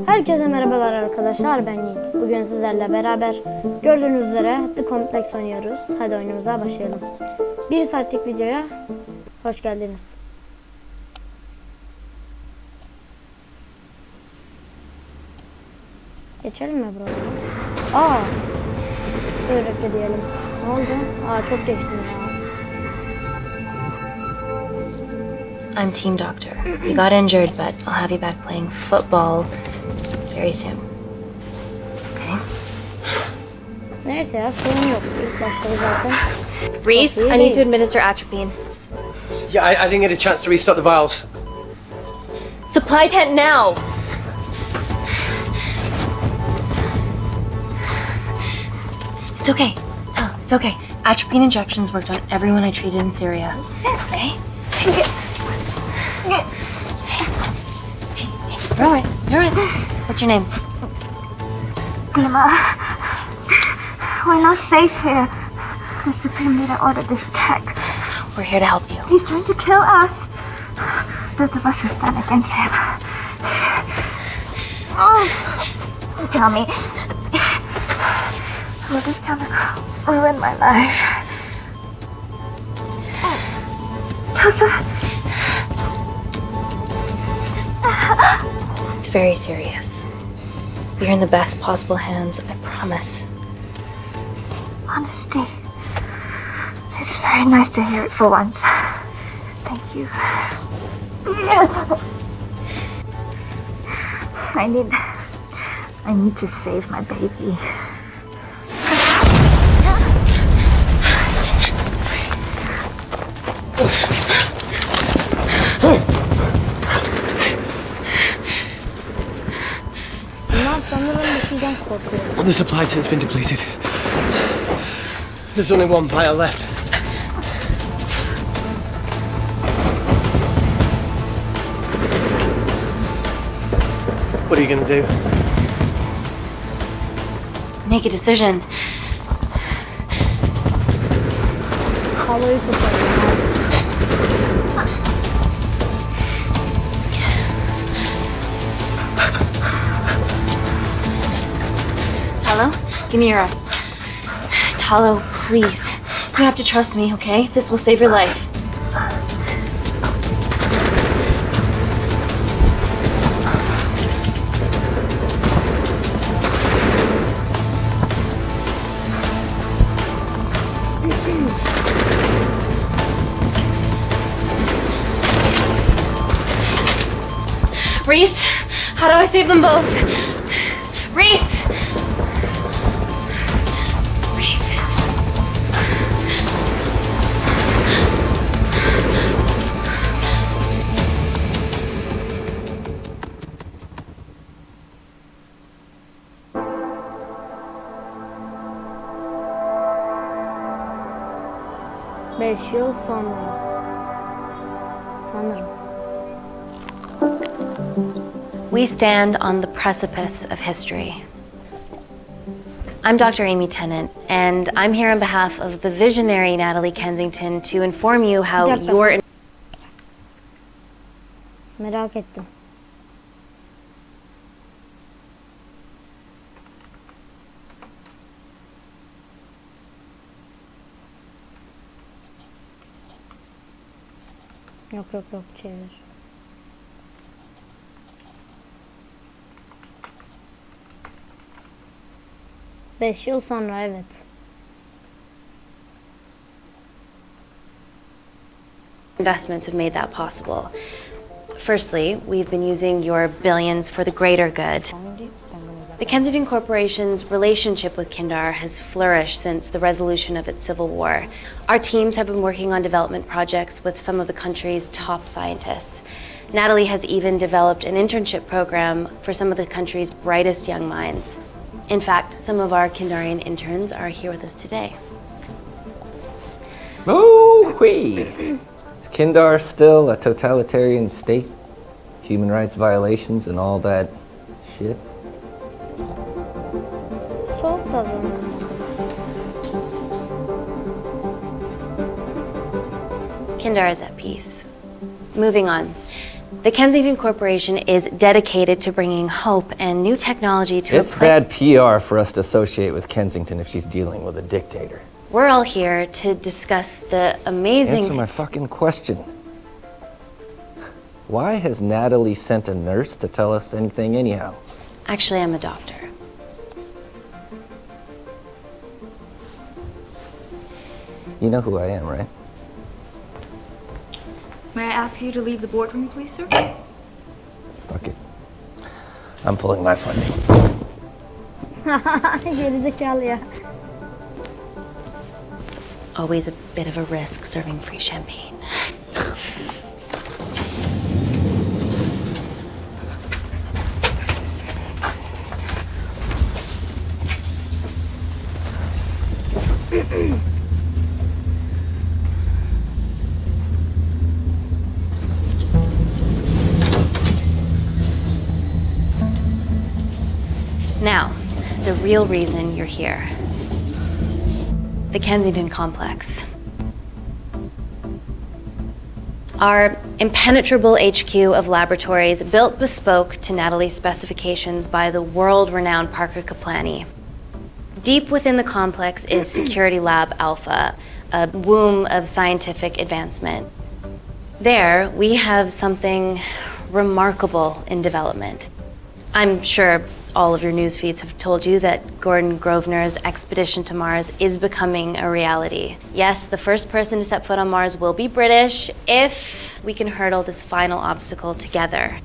Herkese merhabalar arkadaşlar, ben Yiğit. Bugün sizlerle beraber gördüğünüz üzere The Complex oynuyoruz. Hadi oyunumuza başlayalım. 1 saatlik videoya hoş geldiniz. Geçelim mi buralara? Öyle diyelim. Ne oldu? Çok geçtim ya. I'm team doctor. You got injured, but I'll have you back playing football very soon. Okay? Neyse ya, sorun yok. İlk başta zaten. Reese, I need to administer atropine. Yeah, I didn't get a chance to restock the vials. Supply tent now! It's okay. Tell him, it's okay. Atropine injections worked on everyone I treated in Syria. Okay? You're alright. You're alright. What's your name? Dima, we're not safe here. The Supreme Leader ordered this attack. We're here to help you. He's trying to kill us. Both of us will stand against him. Tell me, will this chemical ruin my life? Doctor. It's very serious. You're in the best possible hands, I promise. Honesty. It's very nice to hear it for once. Thank you. I need to save my baby. Well, the supply tent's been depleted. There's only one vial left. What are you gonna do? Make a decision. Halayı kurtarın. Talo, give me your arm. Talo, please. You have to trust me, okay? This will save your life. Reese, how do I save them both? Reese! Reese. Beş yıl sonra. Sanırım. We stand on the precipice of history. I'm Dr. Amy Tennant, and I'm here on behalf of the visionary Natalie Kensington to inform you how your... Merak ettim. Yok çevir. Beş yıl sonra, evet. Investments have made that possible. Firstly, we've been using your billions for the greater good. The Kensington Corporation's relationship with Kindar has flourished since the resolution of its civil war. Our teams have been working on development projects with some of the country's top scientists. Natalie has even developed an internship program for some of the country's brightest young minds. In fact, some of our Kindarian interns are here with us today. Oh-wee! Is Kindar still a totalitarian state? Human rights violations and all that shit? Soğuk davranın. Kindar is at peace. Moving on. The Kensington Corporation is dedicated to bringing hope and new technology to It's bad PR for us to associate with Kensington if she's dealing with a dictator. We're all here to discuss the amazing... Answer my fucking question. Why has Natalie sent a nurse to tell us anything anyhow? Actually, I'm a doctor. You know who I am, right? May I ask you to leave the boardroom, please, sir? Fuck it. I'm pulling my funding. Gerizekalı ya. It's always a bit of a risk serving free champagne. Now, the real reason you're here. The Kensington Complex. Our impenetrable HQ of laboratories built bespoke to Natalie's specifications by the world-renowned Parker Kaplani. Deep within the complex is Security Lab Alpha, a womb of scientific advancement. There, we have something remarkable in development. I'm sure all of your news feeds have told you that Gordon Grosvenor's expedition to Mars is becoming a reality. Yes, the first person to set foot on Mars will be British if we can hurdle this final obstacle together.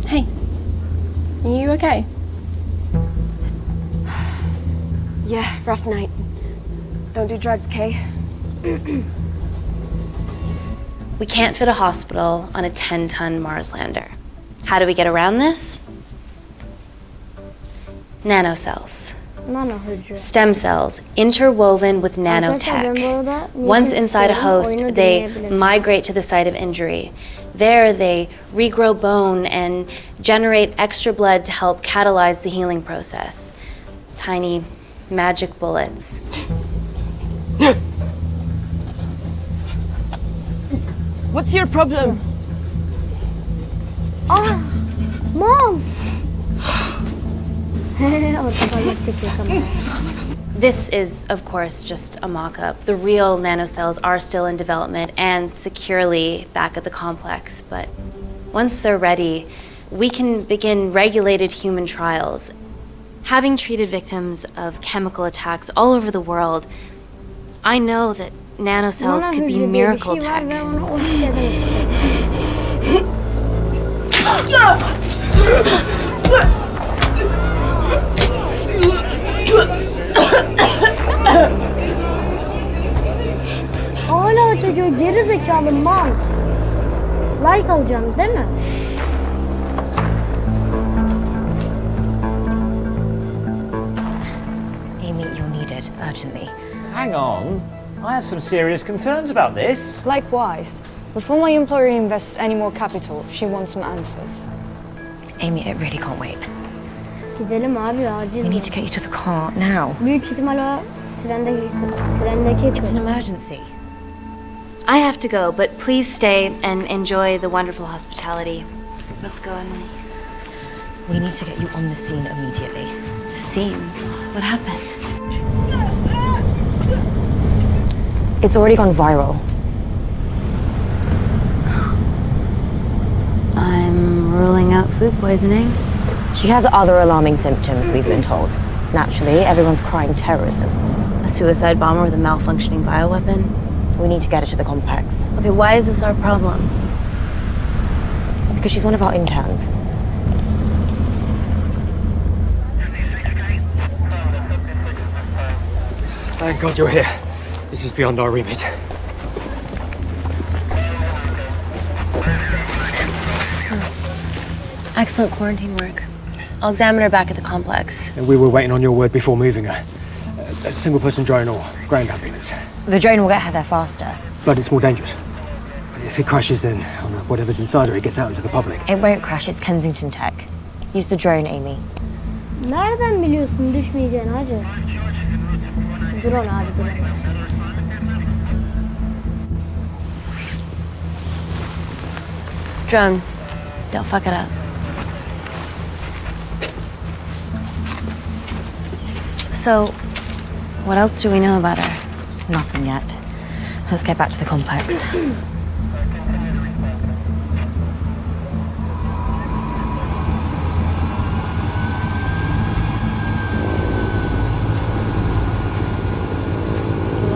Hey. Are you okay? Yeah, rough night. Don't do drugs, Kay. We can't fit a hospital on a 10-ton Mars lander. How do we get around this? Nanocells. Nano hücre. Stem cells interwoven with Arkadaşlar, ben bu nanotech. arada Once niyetim inside a istiyorum, host, oyunu they dinleyebilirim. migrate to the site of injury. There, they regrow bone and generate extra blood to help catalyze the healing process. Tiny magic bullets. What's your problem? Mal. Ortadan çekiyor kamera. This is, of course, just a mock-up. The real nanocells are still in development and securely back at the complex, but once they're ready, we can begin regulated human trials. Having treated victims of chemical attacks all over the world, I know that nanocells Nano could be hücre diye bir miracle şey var tech. ve onu o hücreden istiyorum. Hala çekiyor geri zekalı mal. Like alacağım değil mi? Amy, you're needed urgently. Hang on. I have some serious concerns about this. Likewise. Before my employer invests any more capital, she wants some answers. Amy, it really can't wait. Gidelim abi acil. We need to get you to the car now. Büyük ihtimal o trendeki It's kız. an emergency. I have to go, but please stay and enjoy the wonderful hospitality. Let's go, Emily. We need to get you on the scene immediately. The scene? What happened? It's already gone viral. I'm ruling out food poisoning. She has other alarming symptoms, we've been told. Naturally, everyone's crying terrorism. A suicide bomber with a malfunctioning bioweapon? We need to get her to the complex. Okay, why is this our problem? Because she's one of our interns. Thank God you're here. This is beyond our remit. Excellent quarantine work. I'll examine her back at the complex. And we were waiting on your word before moving her. A single-person drone or ground ambulance. The drone will get her there faster. But it's more dangerous. If it crashes, then whatever's inside her, it gets out into the public. It won't crash, it's Kensington tech. Use the drone, Amy. Nereden biliyorsun düşmeyeceğini hacı? Drone abi drone. Drone, don't fuck it up. So, what else do we know about her? Nothing yet. Let's get back to the complex.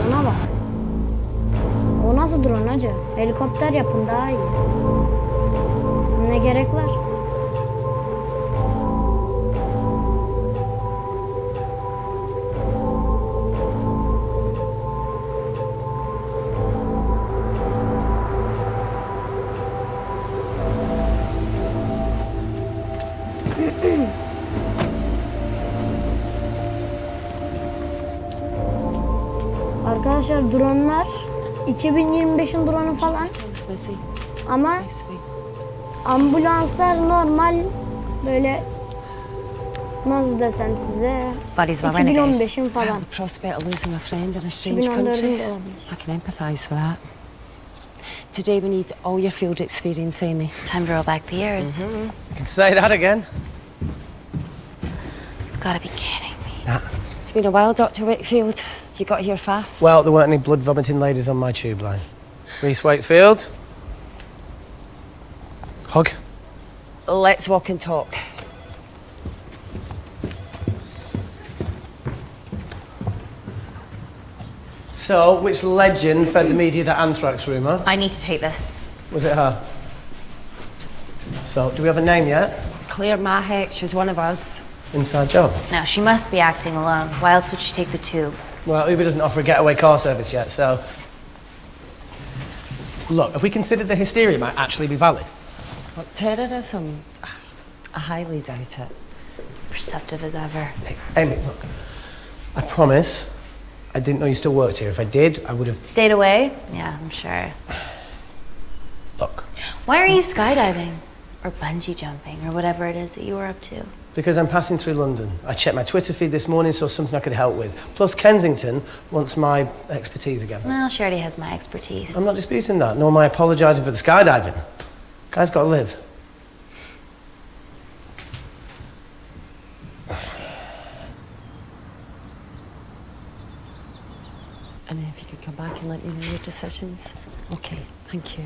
Drone'a bak. O nasıl drone hacı? Helikopter yapın daha iyi. Ne gerek var? Arkadaşlar dronlar 2025'in drone'u falan ama ambulanslar normal böyle nasıl desem size Buddies of our renegades. 2015'in falan. The prospect of losing a friend in a strange 2014'ün country. de olabilir. I can empathise with that. Today we need all your field experience, Amy. Time to roll back the years. You can say that again. You've got to be kidding me. It's been a while, Dr. Wakefield. You got here fast. Well, there weren't any blood vomiting ladies on my tube line. Reese Wakefield. Hug. Let's walk and talk. So, which legend fed the media that anthrax rumour? I need to take this. Was it her? So, do we have a name yet? Claire Mahek, she's one of us. Inside job. No, she must be acting alone. Why else would she take the tube? Well, Uber doesn't offer a getaway car service yet, so... Look, if we consider the hysteria might actually be valid. What, terrorism? I highly doubt it. Perceptive as ever. Hey, Amy, look. I promise I didn't know you still worked here. If I did, I would have... Stayed away? Yeah, I'm sure. Look. Why are you skydiving? Or bungee jumping, or whatever it is that you were up to? Because I'm passing through London. I checked my Twitter feed this morning, saw something I could help with. Plus, Kensington wants my expertise again. Well, she already has my expertise. I'm not disputing that, nor am I apologising for the skydiving. Guy's got to live. And if you could come back and let me know your decisions. Okay, thank you.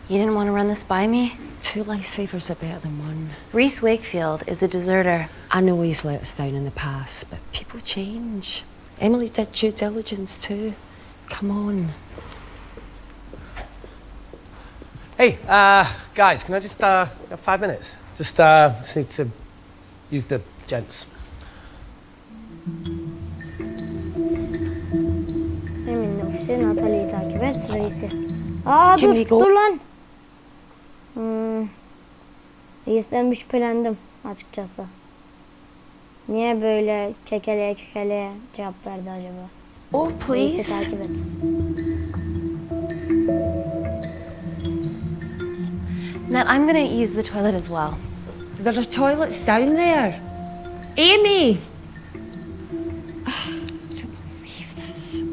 You didn't want to run this by me? 2 lifesavers are better than 1. Reese Wakefield is a deserter. I know he's let us down in the past, but people change. Emily did due diligence too. Come on. Hey, guys, can I just have 5 minutes? Just need to use the gents. Emin'in ofisi Natalie'yi takip et reisi. Aa Kim dur Vigo? dur lan. Reisten bir şüphelendim açıkçası. Niye böyle kekeleye kekeleye cevap verdi acaba? Oh, Reisi please. takip et. Nat, I'm gonna use the toilet as well. There are toilets down there. Amy! I don't believe this.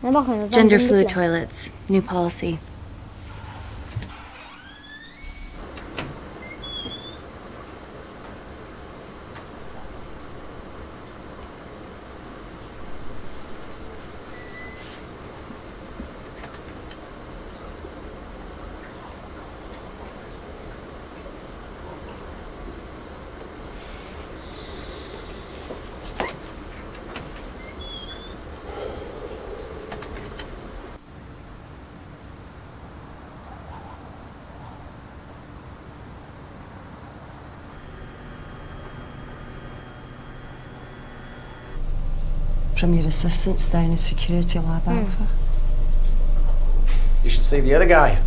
Ne bakıyorsunuz? Gender Ben fluid cimrikle. toilets. New policy. From your assistants down in Security Lab Alpha. You should see the other guy.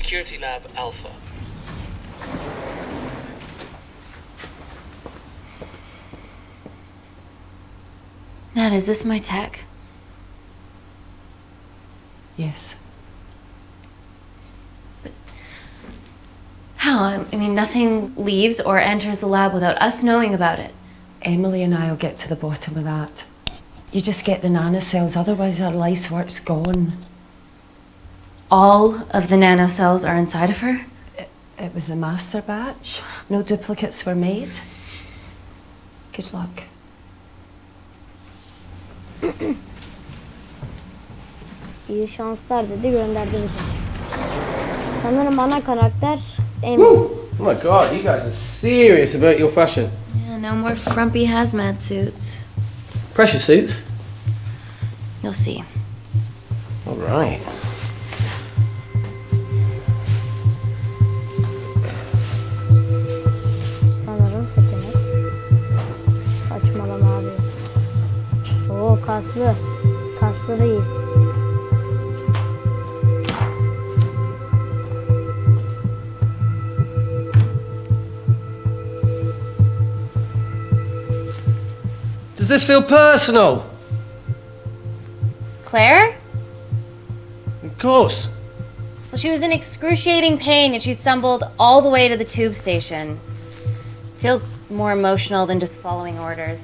Security Lab Alpha. Nat, is this my tech? Yes. How? I mean, nothing leaves or enters the lab without us knowing about it. Emily and I will get to the bottom of that. You just get the nanocells, otherwise our life's work's gone. All of the nanocells are inside of her? It was the master batch. No duplicates were made. Good luck. İyi şanslar dedi, gönderdi bizi. Sanırım ana karakter Amy. Oh my god, you guys are serious about your fashion. Yeah, no more frumpy hazmat suits. Pressure suits? You'll see. All right. Sanırım seçenek. Saçmalama abi. Oo, kaslı. Kaslı reis. Does this feel personal? Claire? Of course. Well, she was in excruciating pain and she stumbled all the way to the tube station. Feels more emotional than just following orders.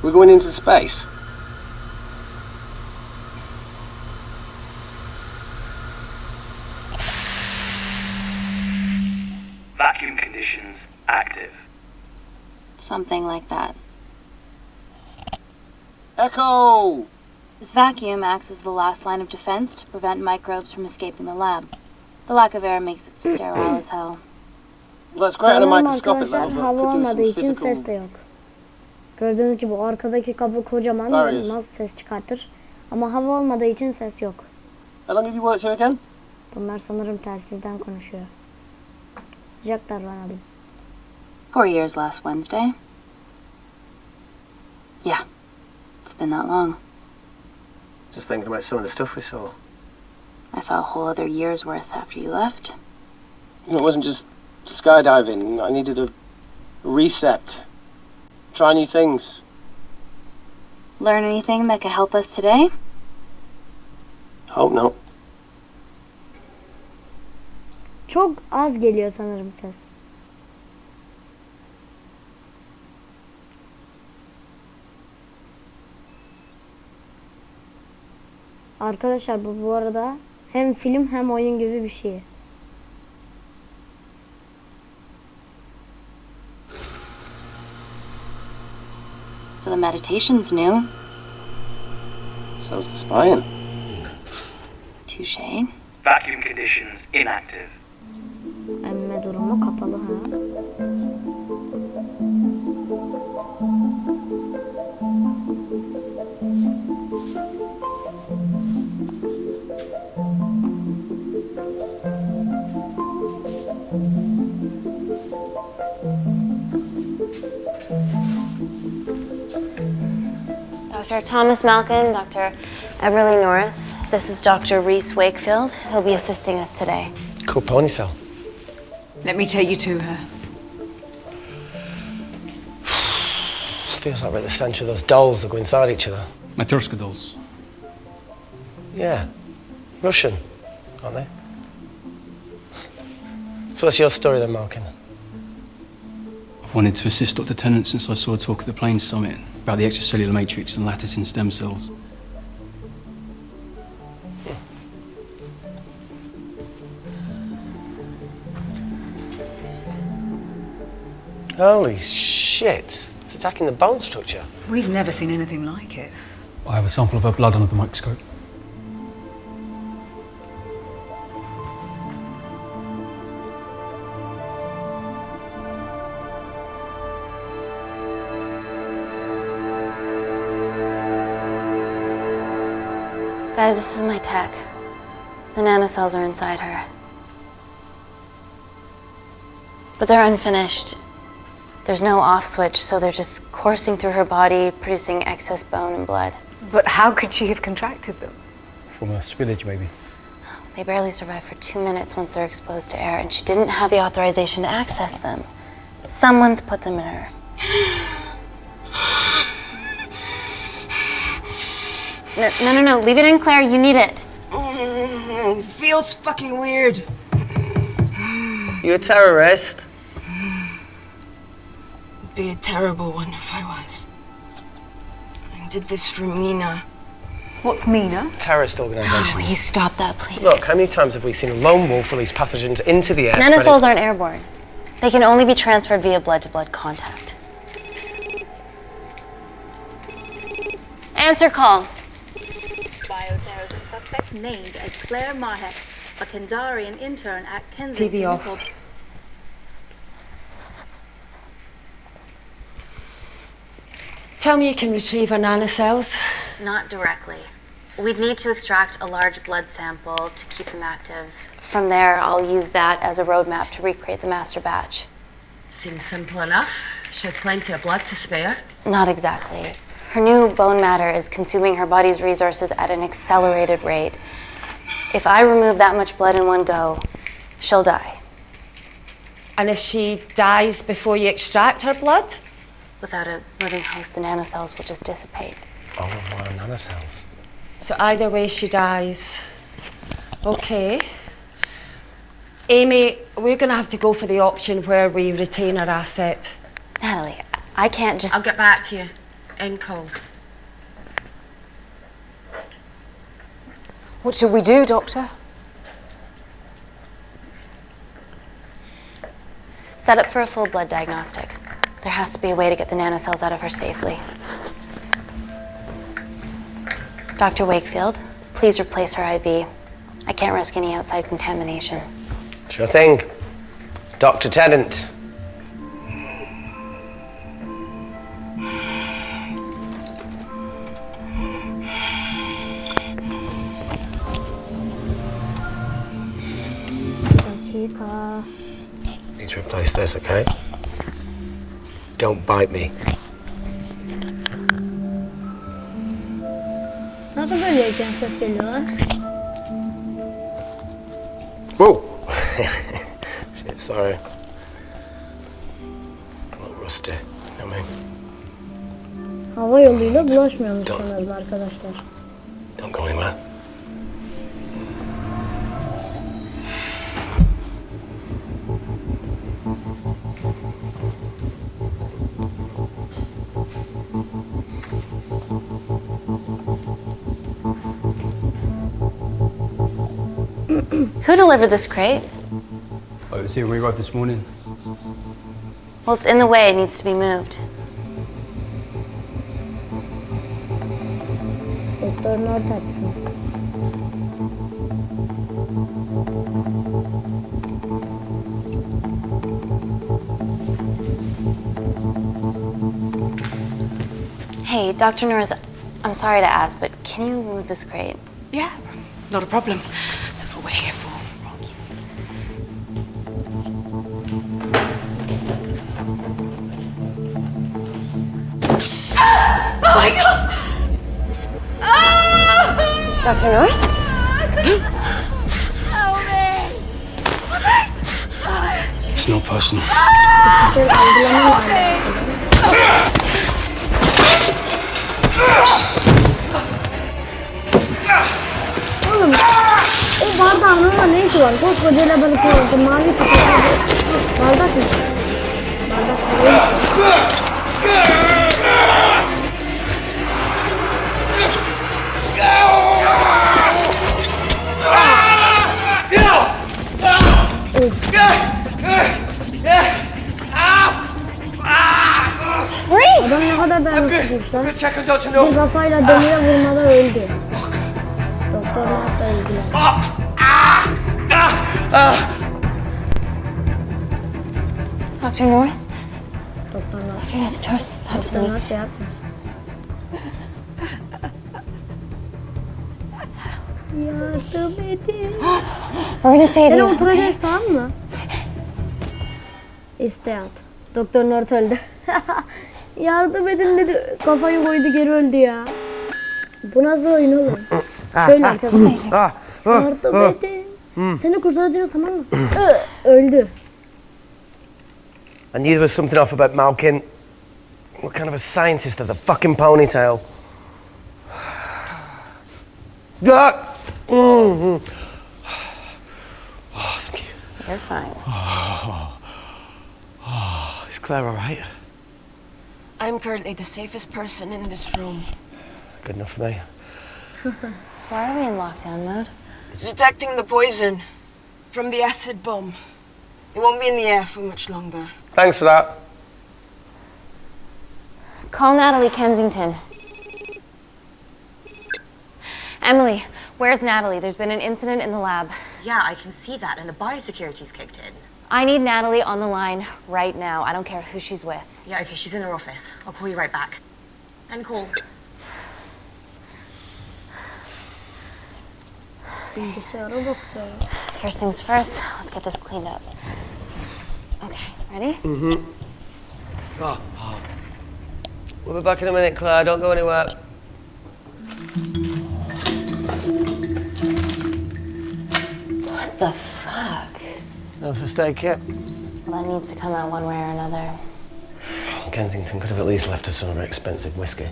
We're going into space. Vacuum conditions active. Something like that. Echo! This vacuum acts as the last line of defense to prevent microbes from escaping the lab. The lack of air makes it sterile as hell. Well, that's great on a Sanırım microscopic arkadaşlar level, but hava could do olmadığı some için physical... ses de yok. Gördüğünüz gibi o arkadaki kapı kocaman ve Barriers. nasıl ses çıkartır. Ama hava olmadığı için ses yok. How long have you worked here again? Bunlar sanırım telsizden konuşuyor. Sıcak davranalım. 4 years last Wednesday. Yeah, it's been that long. Just thinking about some of the stuff we saw. I saw a whole other year's worth after you left. It wasn't just skydiving. I needed a reset. Try new things. Learn anything that could help us today? Hope not. Çok az geliyor sanırım ses. Arkadaşlar bu arada hem film hem oyun gibi bir şey. So the meditation's new. So's the spying. Touche. Vacuum conditions inactive. Emme durumu kapalı ha. Dr. Thomas Malkin, Dr. Everly North. This is Dr. Reese Wakefield. He'll be assisting us today. Cool ponytail. Let me take you to her. Feels like we're at the centre of those dolls that go inside each other. Matryoshka dolls. Yeah. Russian, aren't they? So what's your story then, Malkin? I've wanted to assist Dr. Tennant since I saw a talk at the Plains Summit about the extracellular matrix and lattice in stem cells. Holy shit. It's attacking the bone structure. We've never seen anything like it. I have a sample of her blood under the microscope. Guys, this is my tech. The nanocells are inside her. But they're unfinished. There's no off switch, so they're just coursing through her body, producing excess bone and blood. But how could she have contracted them? From a spillage, maybe. They barely survive for 2 minutes once they're exposed to air, and she didn't have the authorization to access them. Someone's put them in her. No, leave it in, Claire, you need it. Feels fucking weird. You a terrorist? It'd be a terrible one if I was. I did this for Mina. What's Mina? Terrorist organisation. Will you stop that, please? Look, how many times have we seen a lone wolf release pathogens into the air? Nanocells aren't airborne. They can only be transferred via blood-to-blood contact. Answer call. Bioterrorism suspect named as Claire Mahek, a Kandarian intern at Kensington. TV off. Tell me you can retrieve her nanocells. Not directly. We'd need to extract a large blood sample to keep them active. From there, I'll use that as a roadmap to recreate the master batch. Seems simple enough. She has plenty of blood to spare. Not exactly. Her new bone matter is consuming her body's resources at an accelerated rate. If I remove that much blood in one go, she'll die. And if she dies before you extract her blood? Without a living host, the nanocells will just dissipate. Oh, wow, nanocells. So either way she dies. Okay. Amy, we're gonna have to go for the option where we retain our asset. Natalie, I can't just... I'll get back to you. End call. What should we do, Doctor? Set up for a full blood diagnostic. There has to be a way to get the nanocells out of her safely. Dr. Wakefield, please replace her IV. I can't risk any outside contamination. Sure thing. Dr. Tennant. Need to replace this, okay? Don't bite me. Nasıl böyleyken ses geliyor? Whoa! Shit, sorry. A little rusty. You know what I mean? Hava yoluyla bulaşmıyormuş sanırım arkadaşlar. Don't go anywhere. Who delivered this crate? Oh, it was here we arrived this morning. Well, it's in the way. It needs to be moved. Doktorun ortaksın. Hey, Dr. North, I'm sorry to ask, but can you move this crate? Yeah, not a problem. That's what we're here for. Oh my God! Dr. North? It's not personal. Oğlum o bardağın orada ne işi var? Koskoca laboratuvarda mavi kutu bardak mı? Bardak Adam ne kadar dayanıklıymışlar. Bir kafayla demire vurmada öldü. Doktor hatta ilgilen. Dr. North? Doktor Dr. North, Doktor yapma. Yardım edin. We're gonna say it Seni again, oturacağız, tamam mı? İsteyat. Doktor Nort öldü. Yardım edin dedi. Kafayı koydu, geri öldü ya. Bu nasıl oyun oğlum? Şöyle arkadaşlar. Yardım edin. Seni kurtaracağız, tamam mı? Öldü. I knew there was something off about Malkin. What kind of a scientist has a fucking ponytail? Oh, thank you. You're fine. Is Claire all right? I'm currently the safest person in this room. Good enough for me. Why are we in lockdown mode? It's detecting the poison from the acid bomb. It won't be in the air for much longer. Thanks for that. Call Natalie Kensington. Emily, where's Natalie? There's been an incident in the lab. Yeah, I can see that, and the biosecurity's kicked in. I need Natalie on the line right now. I don't care who she's with. Yeah, okay, she's in her office. I'll call you right back. End call. First things first, let's get this cleaned up. Okay, ready? Oh. We'll be back in a minute, Claire. Don't go anywhere. What the fuck? No first aid kit. Well, that needs to come out one way or another. Kensington could have at least left us some of her expensive whiskey.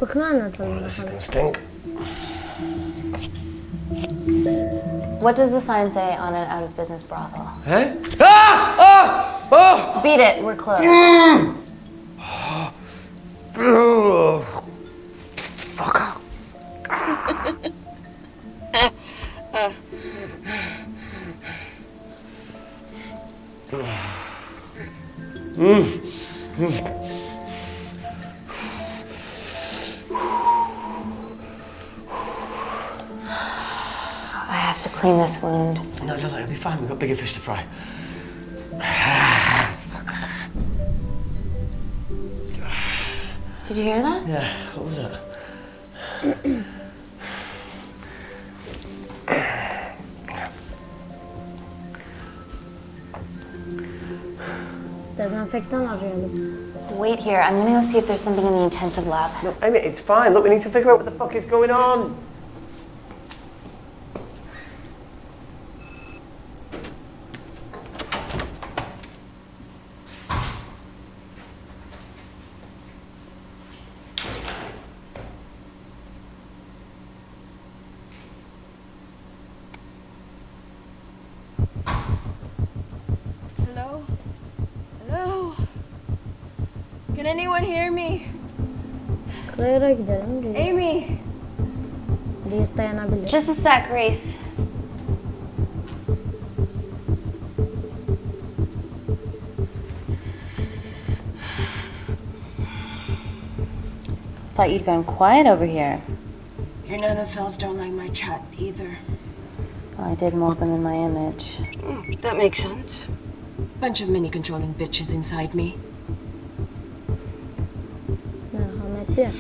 Fıkra anlatalım. This is gonna stink. What does the sign say on an out-of-business brothel? Hey? Oh! Beat it, we're closed. Fuck off. I have to clean this wound. No, it'll be fine. We've got bigger fish to fry. Did you hear that? Yeah, what was that? Dezenfektan arayalım. Wait here, I'm gonna go see if there's something in the intensive lab. No, Amy, it's fine. Look, we need to figure out what the fuck is going on. Hello? Hello? Can anyone hear me? Claire'a gidelim. Reis. Amy? Reis dayanabilir. Just a sec, Grace. Thought you'd gone quiet over here. Your nanocells don't like my chat either. Well, I did mold them in my image. That makes sense. Bunch of mini controlling bitches inside me. Merhametli.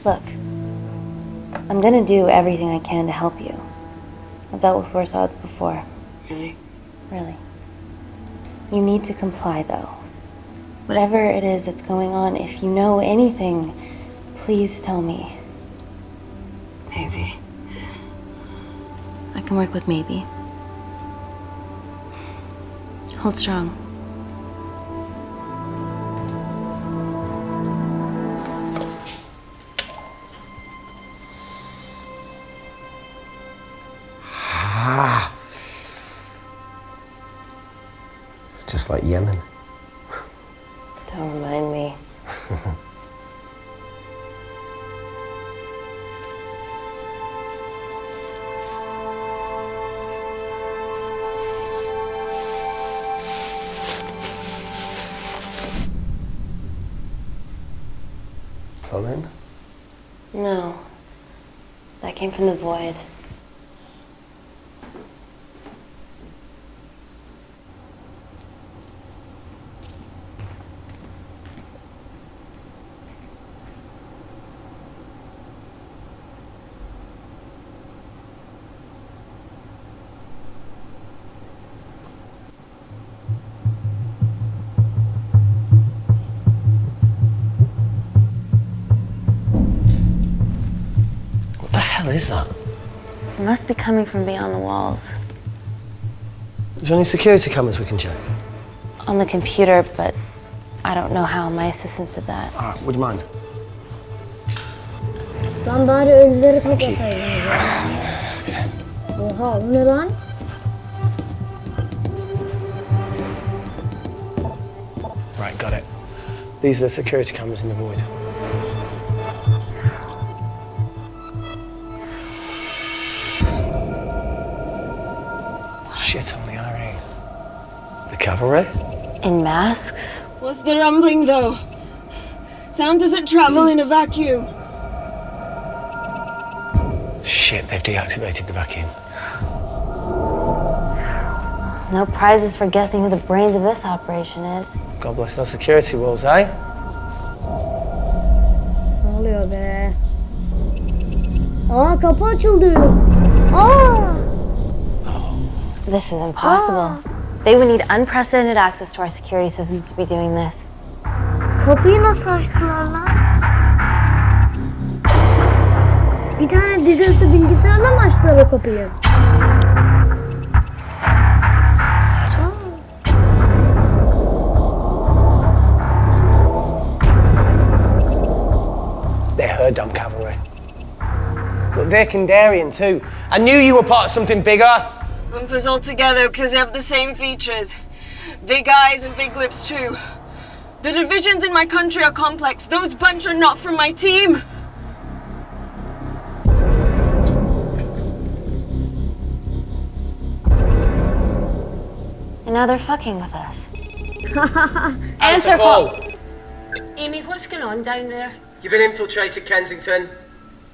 Look, I'm gonna do everything I can to help you. I've dealt with worse odds before. Really? Really. You need to comply, though. Whatever it is that's going on, if you know anything, please tell me. Maybe. I can work with maybe. Hold strong. It's just like Yemen. Don't remind me. Something? No. That came from the void. What the hell is that? It must be coming from beyond the walls. Is there any security cameras we can check? On the computer, but I don't know how. My assistants did that. All right, would you mind? Lan bari ölüleri toplasaydınız ya. Oha, o ne lan? Right, got it. These are the security cameras in the void. Shit on the RE. The cavalry? In masks? What's the rumbling, though? Sound doesn't travel in a vacuum. Shit, they've deactivated the vacuum. No prizes for guessing who the brains of this operation is. God bless those security walls, eh? Ne oluyor be? Aa, kapı açıldı. Aa! This is impossible. They would need unprecedented access to our security systems to be doing this. Kapıyı nasıl açtılar lan? Bir tane dizüstü bilgisayarla mı açtılar o kapıyı? They're her damn cavalry. Look, they're Kandarian too. I knew you were part of something bigger. Lumpers all together because they have the same features. Big eyes and big lips too. The divisions in my country are complex. Those bunch are not from my team. And now they're fucking with us. Answer call. Amy, what's going on down there? You've been infiltrated, Kensington.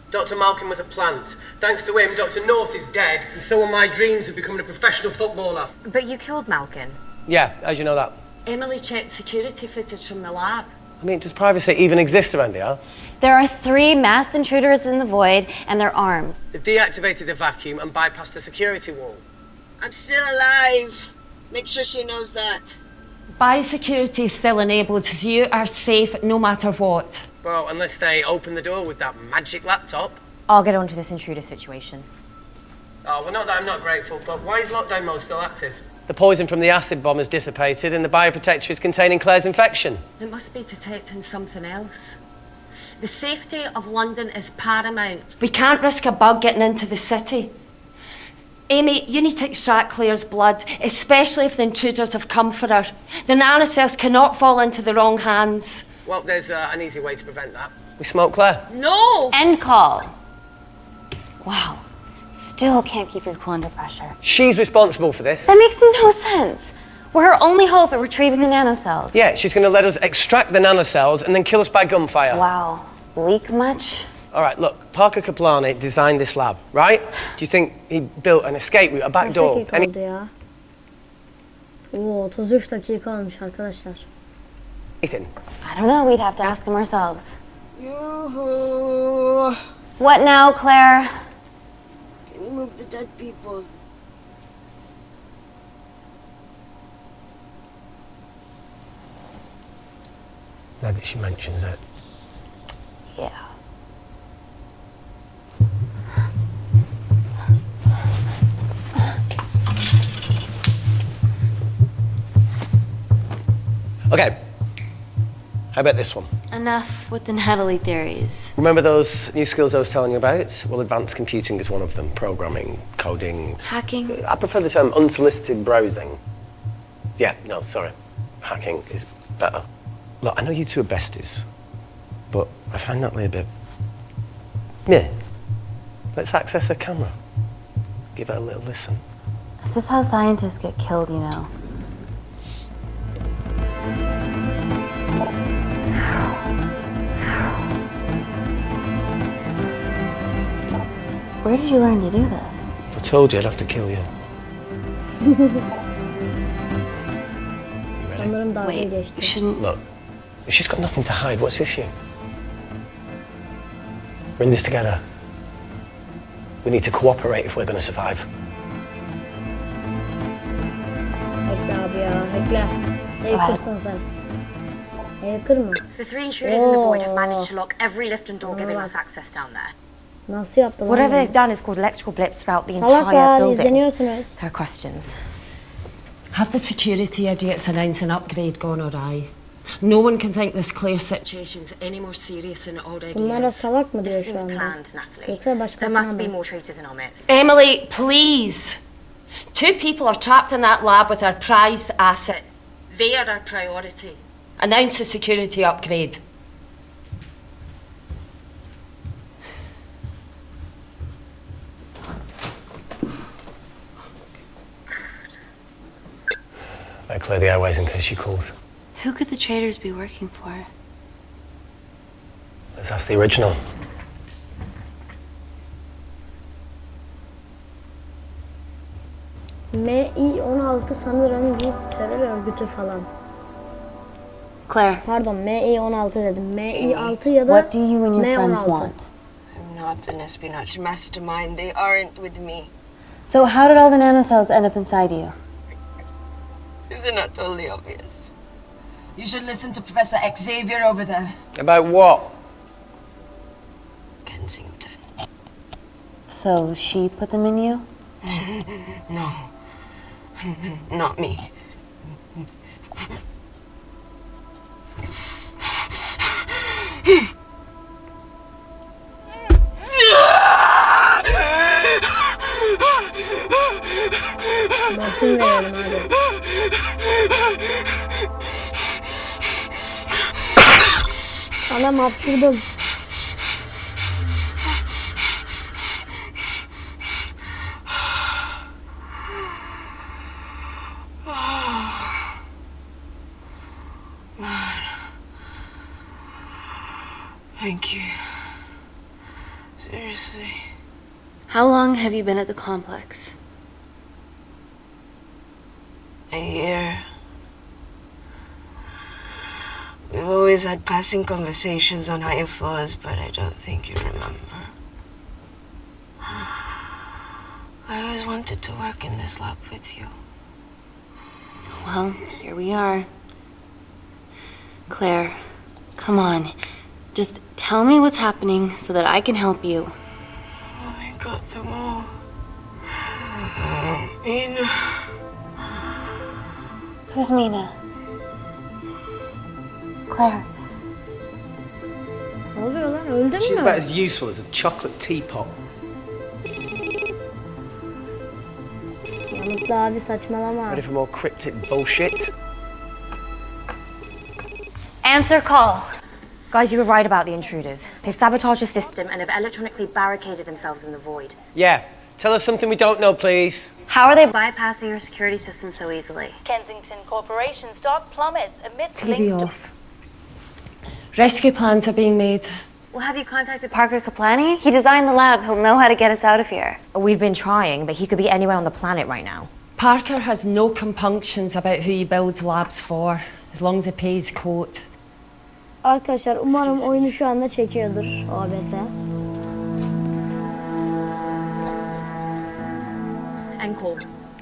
Dr. Malkin was a plant. Thanks to him, Dr. North is dead, and so are my dreams of becoming a professional footballer. But you killed Malkin. Yeah, how'd you know that? Emily checked security footage from the lab. I mean, does privacy even exist around here? There are 3 masked intruders in the void, and they're armed. They've deactivated the vacuum and bypassed the security wall. I'm still alive. Make sure she knows that. Biosecurity is still enabled, so you are safe no matter what. Well, unless they open the door with that magic laptop. I'll get onto this intruder situation. Oh, well, not that I'm not grateful, but why is lockdown mode still active? The poison from the acid bomb has dissipated and the bioprotector is containing Claire's infection. It must be detecting something else. The safety of London is paramount. We can't risk a bug getting into the city. Amy, you need to extract Claire's blood, especially if the intruders have come for her. The nanocells cannot fall into the wrong hands. Well, there's an easy way to prevent that. We smoke Claire. No! End call. Wow. Still can't keep your cool under pressure. She's responsible for this. That makes no sense. We're her only hope at retrieving the nanocells. Yeah, she's going to let us extract the nanocells and then kill us by gunfire. Wow. Bleak much? All right, look, Parker Kaplani designed this lab, right? Do you think he built an escape route, a back door? Kaç dakika oldu ya? Oo, 33 dakika olmuş arkadaşlar. Anything? I don't know. We'd have to ask him ourselves. Yoo-hoo! What now, Claire? Can you move the dead people? Now that she mentions it. Yeah. Okay. How about this one? Enough with the Natalie theories. Remember those new skills I was telling you about? Well, advanced computing is one of them. Programming, coding. Hacking? I prefer the term unsolicited browsing. Yeah, no, sorry. Hacking is better. Look, I know you two are besties, but I find Natalie a bit... Yeah. Let's access her camera. Give her a little listen. This is how scientists get killed, you know. Where did you learn to do this? If I told you, I'd have to kill you. Sanırım dalga Wait, geçti. you shouldn't... Look, she's got nothing to hide. What's the issue? We're in this together. We need to cooperate if we're going to survive. Bekle abi ya, bekle. Hackırsın sen. Hacker mı? The 3 intruders in the void have managed to lock every lift and door giving us access down there. Nasıl yaptın? Whatever they've done is caused electrical blips throughout the Salak entire ya, building. izleniyorsunuz. There are questions. Have the security idiots announced an upgrade gone awry? No one can think this Claire situation's any more serious than it already Bunlara is. salak mı diyor This şu seems anda? planned, Natalie. Yoksa There başkasına must be mı? more traitors in our midst. Emily, please. Two people are trapped in that lab with our prized asset. They are our priority. Announce the security upgrade. Better clear the airways in case she calls. Who could the traitors be working for? Let's ask the original. MI16 sanırım bir terör örgütü falan. Claire. Pardon, MI16 dedim. MI6 ya da What do you and your friends M16. want? I'm not an espionage mastermind. They aren't with me. So how did all the nanocells end up inside you? Is it not totally obvious? You should listen to Professor Xavier over there. About what? Kensington. So she put them in you? No. Not me. Morfin verelim hadi. Anam hapşırdım. Thank you. Seriously. How long have you been at the complex? A year. We've always had passing conversations on higher floors, but I don't think you remember. I always wanted to work in this lab with you. Well, here we are. Claire, come on. Just tell me what's happening so that I can help you. Oh, I got them all. Mina. Who's Mina? Claire. Ne oluyor lan? Öldün She's mü? about as useful as a chocolate teapot. Yanıtlı abi saçmalama. Ready for more cryptic bullshit? Answer call. Guys, you were right about the intruders. They've sabotaged the system and have electronically barricaded themselves in the void. Yeah. Tell us something we don't know, please. How are they bypassing your security system so easily? Kensington Corporation stock plummets amidst TV links to... off. Rescue plans are being made. Well, have you contacted Parker Kaplani? He designed the lab. He'll know how to get us out of here. We've been trying, but he could be anywhere on the planet right now. Parker has no compunctions about who he builds labs for, as long as he pays quote. Arkadaşlar umarım oyunu şu anda çekiyordur OBS. And call.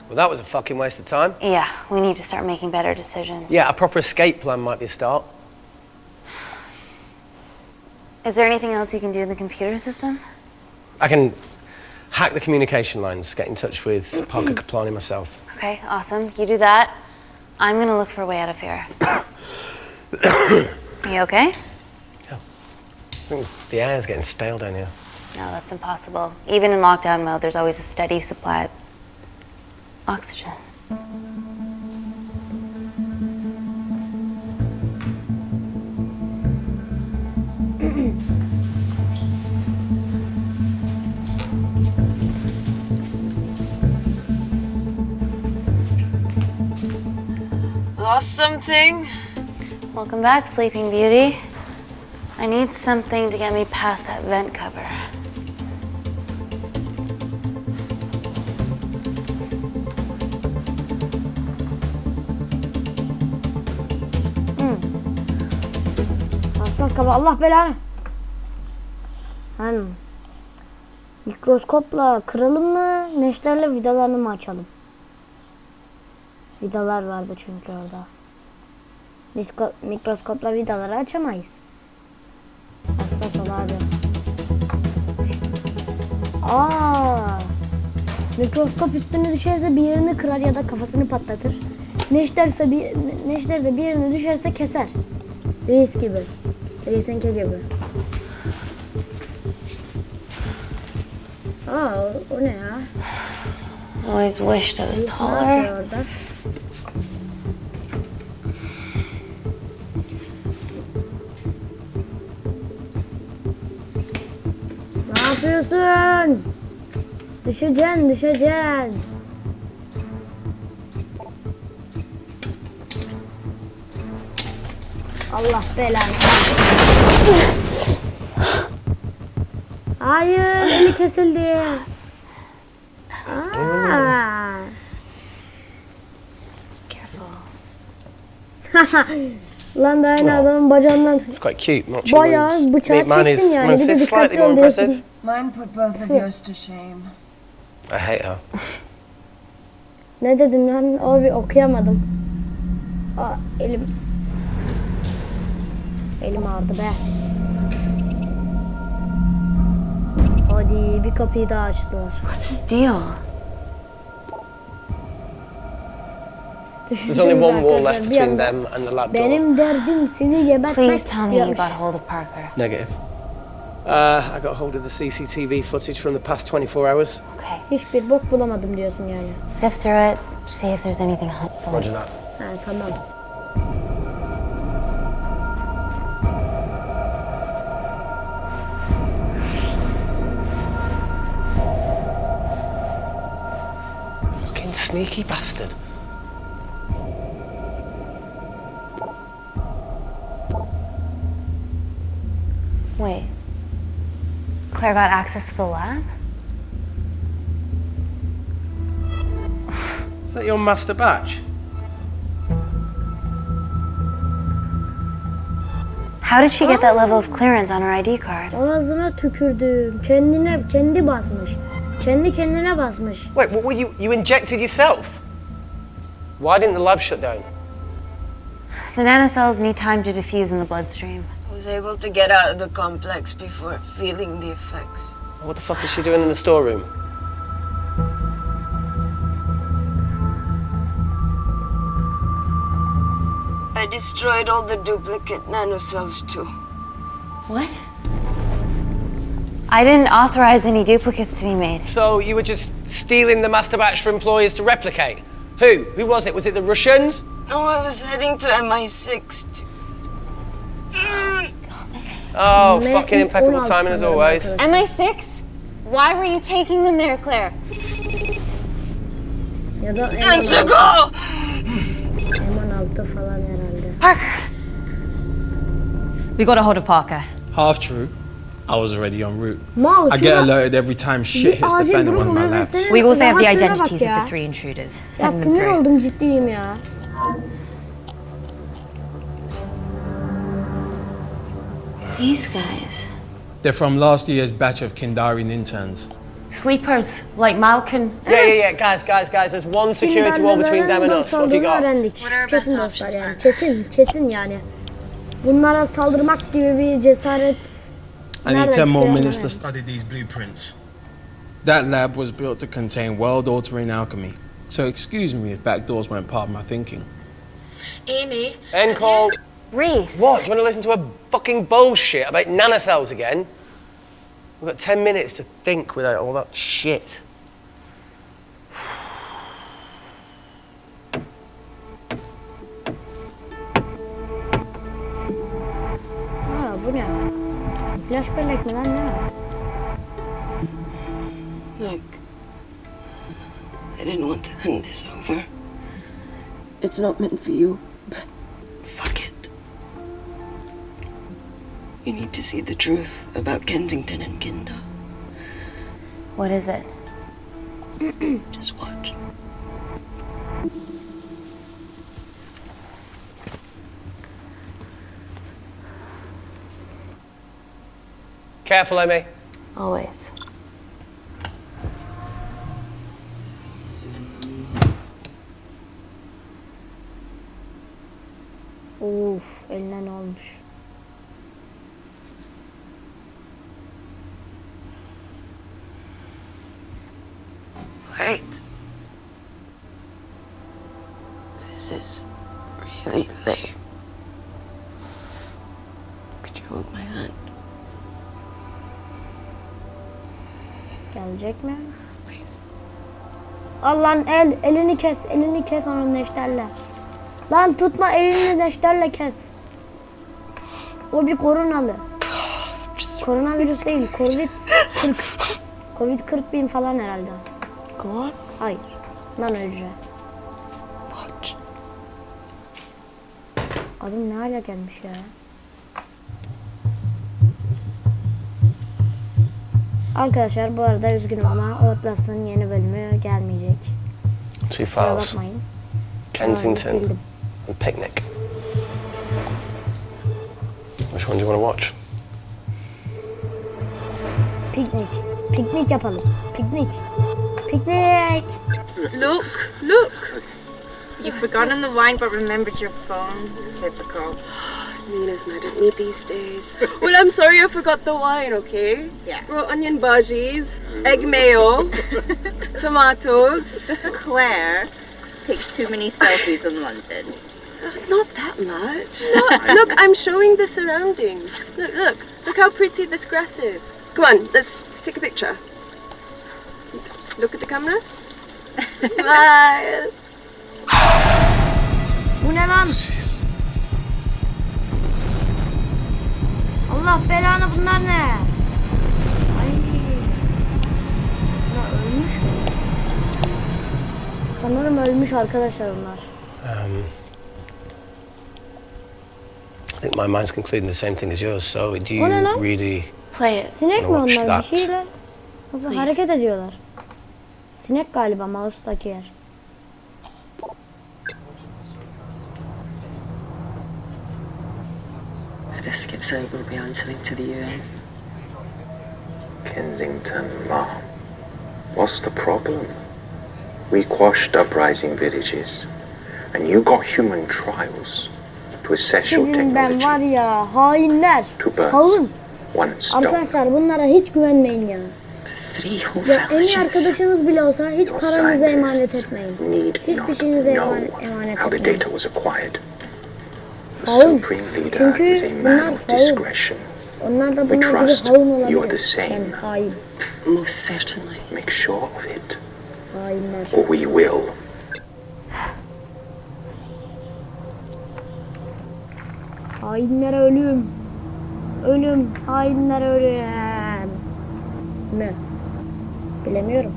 Well, that was a fucking waste of time. Yeah, we need to start making better decisions. Yeah, a proper escape plan might be a start. Is there anything else you can do in the computer system? I can hack the communication lines, get in touch with Parker Kaplani myself. Okay, awesome. You do that. I'm gonna look for a way out of here. Are you okay? Yeah. I think the air's getting stale down here. No, that's impossible. Even in lockdown mode, there's always a steady supply of oxygen. Lost something? Welcome back, Sleeping Beauty. I need something to get me past that vent cover. Hassas kafa, Allah belanı. Hani mikroskopla kıralım mı, neşterle vidalarını mı açalım? Vidalar vardı çünkü orada. Mikroskopla vidaları açamayız. Hassas ol abi. Mikroskop üstüne düşerse bir yerini kırar ya da kafasını patlatır. Neşter de bir yerine düşerse keser. Reis gibi. Reisenki gibi. O ne ya? Always wished I was Ne taller. yapıyor orada? Ne yapıyorsun? Düşeceksin. Allah belanı. Hayır, eli kesildi. Lan da aynı adamın bacağından It's quite cute. Not bayağı bıçağı çektin yani. Bir de dikkatli ol diyorsun. Mine put both of yours to shame. I hate her. Ne dedin lan? Abi okuyamadım. Elim ağrıdı be. Hadi bir kapıyı daha açtılar. What's his deal? There's only one wall left between them and the lab door. Benim derdim seni gebertmek. Please tell me you got hold of Parker. Negative. I got hold of the CCTV footage from the past 24 hours. Okay. Hiçbir bok bulamadım diyorsun yani. Sift through it, see if there's anything helpful. Roger that. Tamam. Fucking sneaky bastard. Wait. Claire got access to the lab? Is that your master batch? How did she get that level of clearance on her ID card? Ağzına tükürdüm. Kendi basmış. Kendine basmış. Wait, what were you injected yourself? Why didn't the lab shut down? The nanocells need time to diffuse in the bloodstream. I was able to get out of the complex before feeling the effects. What the fuck is she doing in the storeroom? I destroyed all the duplicate nanocells too. What? I didn't authorize any duplicates to be made. So you were just stealing the master batch for employers to replicate? Who? Who was it? Was it the Russians? No, I was heading to MI6. Oh, fucking impeccable timing as always. MI6? Why were you taking them there, Claire? Ya da M16 falan herhalde. Parker! We got a hold of Parker. Half true. I was already en route. Mal, I get alerted every time shit hits the fan in one of my labs. We also have the identities of the 3 intruders. Ya Send them sinir through. oldum, ciddiyim ya. These guys. They're from last year's batch of Kindarian interns. Sleepers, like Malkin. Yeah. Guys. There's one security wall between them and us. What have you got? Öğrendik. Kesin dostlar yani. Kesin yani. Bunlara saldırmak gibi bir cesaret. I need 10 more minutes to study these blueprints. That lab was built to contain world-altering alchemy. So excuse me if backdoors weren't part of my thinking. Amy. End call. Reese. What? Do you want to listen to a fucking bullshit about nanocells again? We've got 10 minutes to think without all that shit. Bu ne? Flash bellek mi lan ne? Look, I didn't want to hand this over. It's not meant for you, but fuck it. You need to see the truth about Kensington and Kinder. What is it? Just watch. Careful, Amy. Always. Uf, eline ne olmuş? Wait. This is really lame. Could you hold my hand? Gelecek mi? Al lan elini kes onun neşterle. Lan tutma elini neşterle kes. O bir koronalı. Koronavirüs değil, Covid 40 bin falan herhalde. Go on. Hayır. Lan hücre. Adın ne hale gelmiş ya? Arkadaşlar bu arada üzgünüm ama Outlast'ın yeni bölümü gelmeyecek. Two files. Kensington and Picnic. Which one do you want to watch? Piknik yapalım. Piknik. Look. You've forgotten the wine but remembered your phone. Typical. Mina's mad at me these days. Well, I'm sorry I forgot the wine, okay? Yeah. Raw onion bhajis, egg mayo, tomatoes. Claire takes too many selfies in London. Not that much. Look, I'm showing the surroundings. Look how pretty this grass is. Come on, let's take a picture. Look at the camera. Smile. Bu ne lan? Allah belanı bunlar ne? Ay. Bunlar ölmüş mü? Sanırım ölmüş arkadaşlar bunlar. I think my mind's concluding the same thing as yours. So do you O ne lan? really Play it. Sinek mi wanna watch onlar? Bir that? şeyler. Yoksa hareket ediyorlar. Sinek galiba mouse'daki yer. If this gets out, we'll be answering to the UN. Kensington, Mom. What's the problem? We quashed uprising villages, and you got human trials to assess your Sizin ben technology. var ya hainler. Two birds, Haun. one stone. Arkadaşlar bunlara hiç güvenmeyin ya. Three whole Ya en iyi villages. arkadaşınız bile olsa hiç Your paranıza emanet scientists etmeyin. need Hiçbir not şeyinize know emanet how the etmeyin. data was acquired. The Haun. supreme leader Çünkü is a man bunlar of haun. discretion. Onlar da We bunlar gibi trust haun you are the olabilir. same. Yani hain. Most certainly. Make sure of it, Hainler. or we will. Hainlere ölüm. Ölüm. Hainlere ölüm. Ne? Bilemiyorum.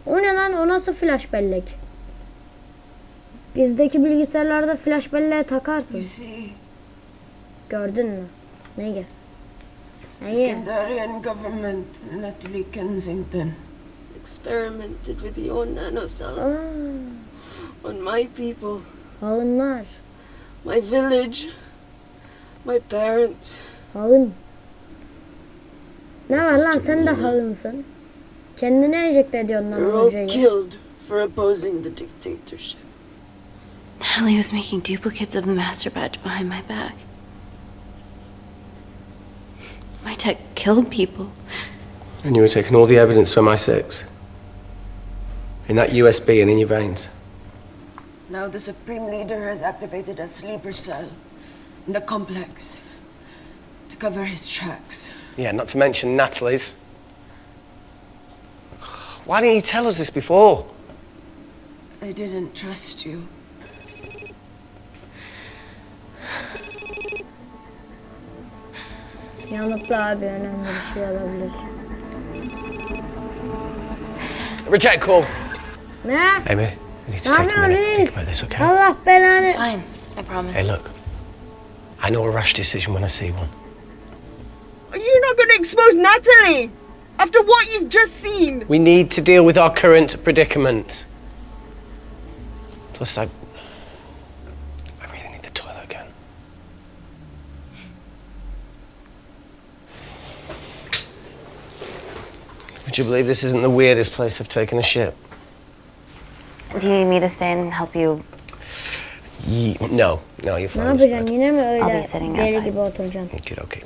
O ne lan? O nasıl flash bellek? Bizdeki bilgisayarlarda flash belleğe takarsın. Gördün mü? Neyi? Neyi? Kandarian government, Natalie Kensington, experimented with your nanocells on my people. Hainler. My village, my parents. Hain. Ne var lan sen de hainsın. Kendini enjekte ediyorsun They're lan all hücreyi. killed for opposing the dictatorship. Natalie was making duplicates of the master badge behind my back. My tech killed people. And you were taking all the evidence from MI6? In that USB and in your veins? Now the Supreme Leader has activated a sleeper cell in the complex to cover his tracks. Yeah, not to mention Natalie's. Why didn't you tell us this before? I didn't trust you. Yanıtlı abi önemli bir şey olabilir. Reject call. Ne? Amy, we need to Ne take a minute to yapıyorsun? think about this, okay? Allah belanı. Fine, I promise. Hey, look. I know a rash decision when I see one. You're not going to expose Natalie after what you've just seen. We need to deal with our current predicament. Plus, I really need the toilet again. Would you believe this isn't the weirdest place I've taken a shit? Do you need me to stay and help you? No, you're Ne fine. yapacaksın yine mi I'll öyle be sitting deli outside. gibi oturacaksın? Okay.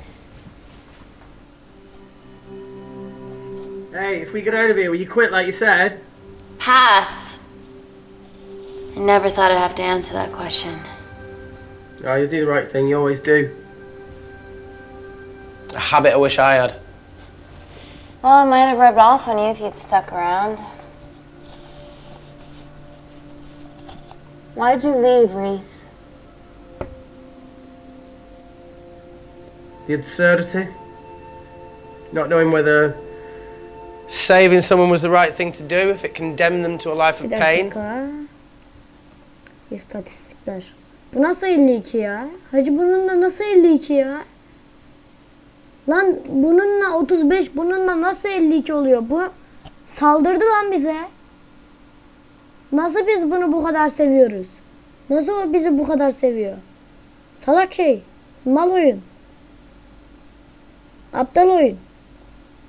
Hey, if we get out of here, will you quit like you said? Pass. I never thought I'd have to answer that question. Oh, you do the right thing, you always do. A habit I wish I had. Well, it might have rubbed off on you if you'd stuck around. Why'd you leave, Reese? The absurdity. Not knowing whether saving someone was the right thing to do if it condemned them to a life of Bir pain. dakika. İstatistikler. Bu nasıl 52 ya? Hacı bununla nasıl 52 ya? Lan bununla 35, bununla nasıl 52 oluyor? Bu saldırdı lan bize. Nasıl biz bunu bu kadar seviyoruz? Nasıl o bizi bu kadar seviyor? Salak şey. Mal oyun. Aptal oyun.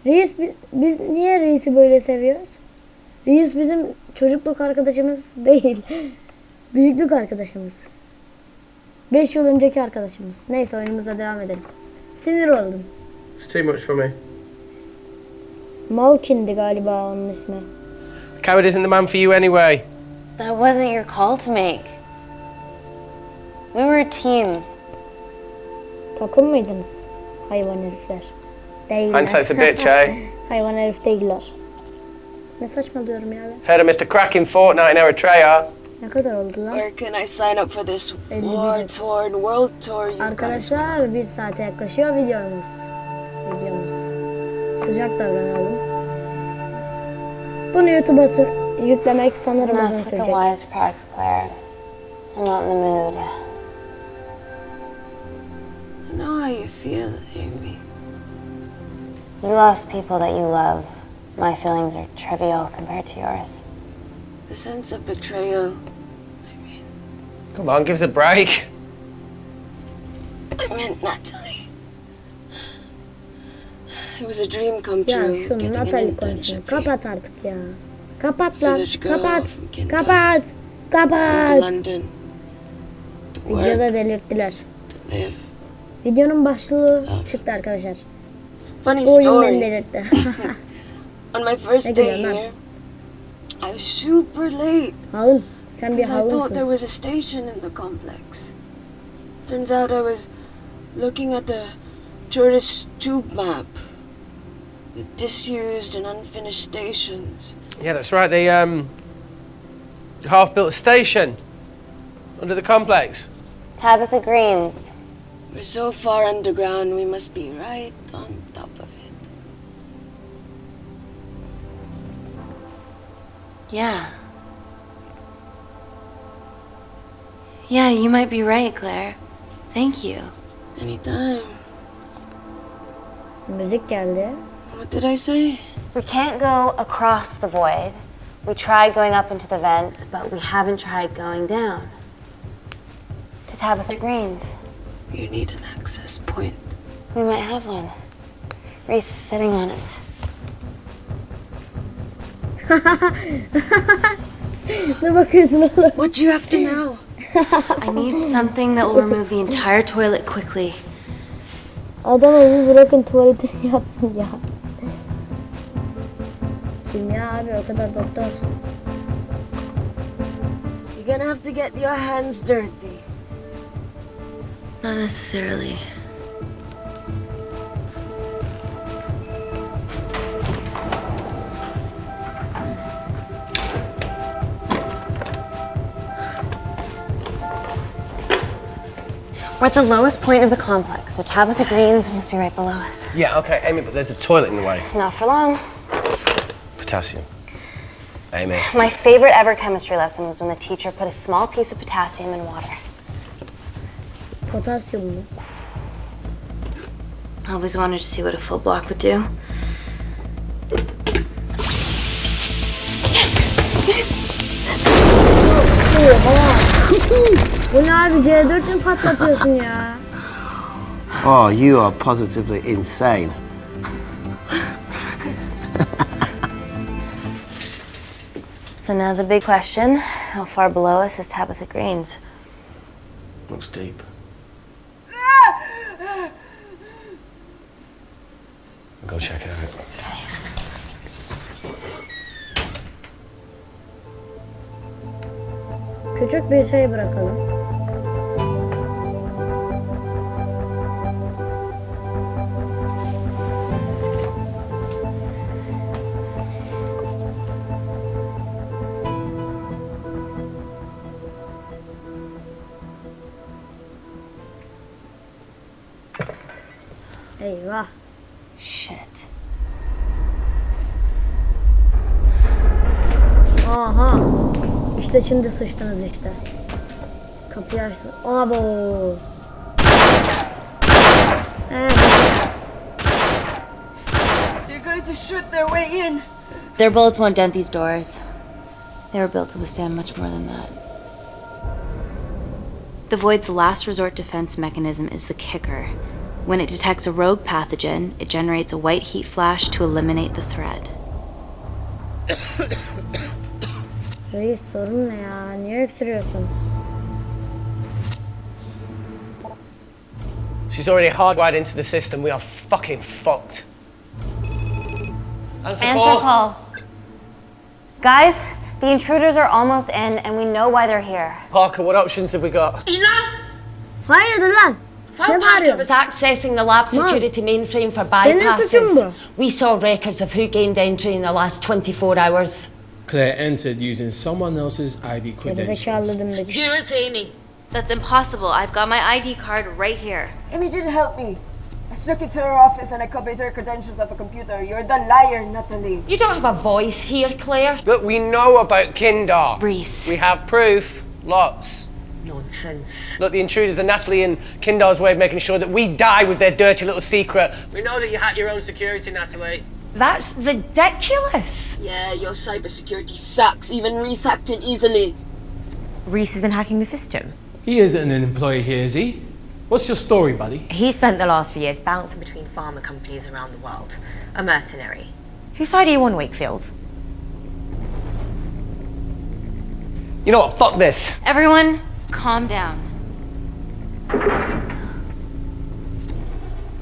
Reis, biz niye Reis'i böyle seviyoruz? Reis bizim çocukluk arkadaşımız değil. Büyüklük arkadaşımız. 5 yıl önceki arkadaşımız. Neyse oyunumuza devam edelim. Sinir oldum. it's too much for me. Malkin'di galiba onun ismi. Coward isn't the man for you anyway. That wasn't your call to make. We were a team. Takım mıydınız? Hayvan herifler. Değiller. Hindsight's a bitch, eh? Hayvan herif değiller. Ne saçmalıyorum ya ben? Heard of Mr. Cracking Fortnite in Eritrea. Ne kadar oldu lan? Where can I sign up for this 51. war-torn world tour you guys Arkadaşlar 1 saate yaklaşıyor videomuz. Sıcak davranalım. Bunu YouTube'a yüklemek sanırım uzun Enough with the sürecek. wisecracks, Claire. I'm not in the mood. I know how you feel, Amy. You lost people that you love. My feelings are trivial compared to yours. The sense of betrayal. Come on, give us a break. I meant Natalie. It was a dream come Ya true, şu getting an Natalie konusunu internship. kapat artık ya. Kapat lan. Village girl Kapat. from Kindle. Kapat. Went Kapat. to London to work, Videoda delirttiler. to live. Videonun başlığı çıktı arkadaşlar. Funny Bu oyun story. beni delirtti. On my first Ne day gülüyorsun lan? here, I was super late. Havun. Sen bir Because I thought there havunsın. was a station in the complex. Turns out I was looking at the tourist tube map with disused and unfinished stations. Yeah, that's right. They half-built a station under the complex. Tabitha Greens. We're so far underground, we must be right on top of it. Yeah. Yeah, you might be right, Claire. Thank you. Anytime. Müzik geldi. What did I say? We can't go across the void. We tried going up into the vent, but we haven't tried going down. To Tabitha Greens. You need an access point. We might have one. Reese is sitting on it. Ne bakıyorsun oğlum? What do you have to know? I need something that will remove the entire toilet quickly. Adama bir bırakın tuvaletini yapsın ya. Kimya abi o kadar doktorsun. You're gonna have to get your hands dirty. Not necessarily. We're at the lowest point of the complex, so Tabitha Greens must be right below us. Yeah, okay, Amy, but there's a toilet in the way. Not for long. Potassium. Amy. My favorite ever chemistry lesson was when the teacher put a small piece of potassium in water. Potasyum mu? I always wanted to see what a full block would do. Bu ne abi C4 mü patlatıyorsun ya? Oh, you are positively insane. So now the big question, how far below us is Tabitha Greens? Looks deep. Go check it out. Küçük bir şey bırakalım. Eyvah. Shit. Aha. İşte şimdi sıçtınız işte. Kapıyı açtım. Abo. Evet. They're going to shoot their way in. Their bullets won't dent these doors. They were built to withstand much more than that. The Void's last resort defense mechanism is the kicker. When it detects a rogue pathogen, it generates a white heat flash to eliminate the threat. Reis sorun ne ya? Niye öksürüyorsun? She's already hardwired into the system. We are fucking fucked. Answer call. Guys, the intruders are almost in and we know why they're here. Parker, what options have we got? Enough! Hayırdır lan? While Parker was accessing the lab security mainframe for bypasses, we saw records of who gained entry in the last 24 hours. Claire entered using someone else's ID credentials. Yours, Amy. That's impossible. I've got my ID card right here. Amy didn't help me. I snuck into her office and I copied her credentials off a computer. You're the liar, Natalie. You don't have a voice here, Claire. Look, we know about Kindar. Reese. We have proof. Lots. Nonsense. Look, the intruders are Natalie and Kindar's way of making sure that we die with their dirty little secret. We know that you hack your own security, Natalie. That's ridiculous. Yeah, your cybersecurity sucks. Even Reese hacked in easily. Reese has been hacking the system. He isn't an employee here, is he? What's your story, buddy? He spent the last few years bouncing between pharma companies around the world. A mercenary. Whose side are you on, Wakefield? You know what? Fuck this. Everyone, calm down.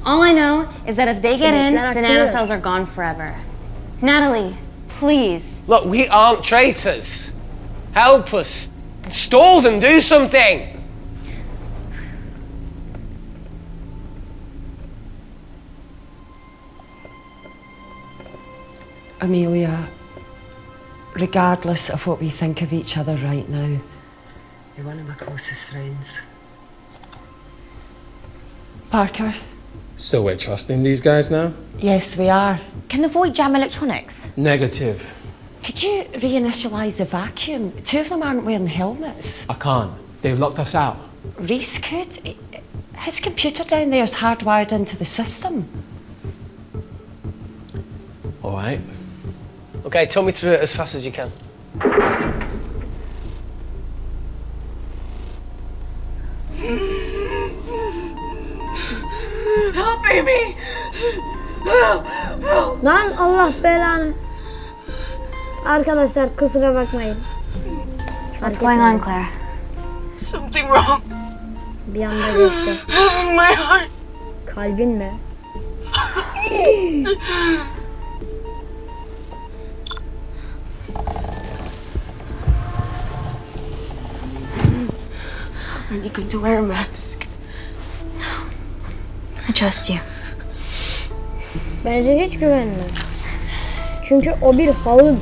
All I know is that if they get in, the nanocells are gone forever. Natalie, please. Look, we aren't traitors. Help us. Stall them. Do something. Amelia, regardless of what we think of each other right now, you're one of my closest friends. Parker? So we're trusting these guys now? Yes, we are. Can the Void jam electronics? Negative. Could you reinitialize the vacuum? Two of them aren't wearing helmets. I can't. They've locked us out. Reese could. His computer down there is hardwired into the system. All right. Okay, talk me through it as fast as you can. Help, Amy! Help! Lan Allah belanı. Arkadaşlar kusura bakmayın. What's going on, Claire? Something wrong. Bir anda geçti. My heart. Kalbin mi? Are you going to wear a mask? I trust you. Bence hiç güvenme. Çünkü o bir haun.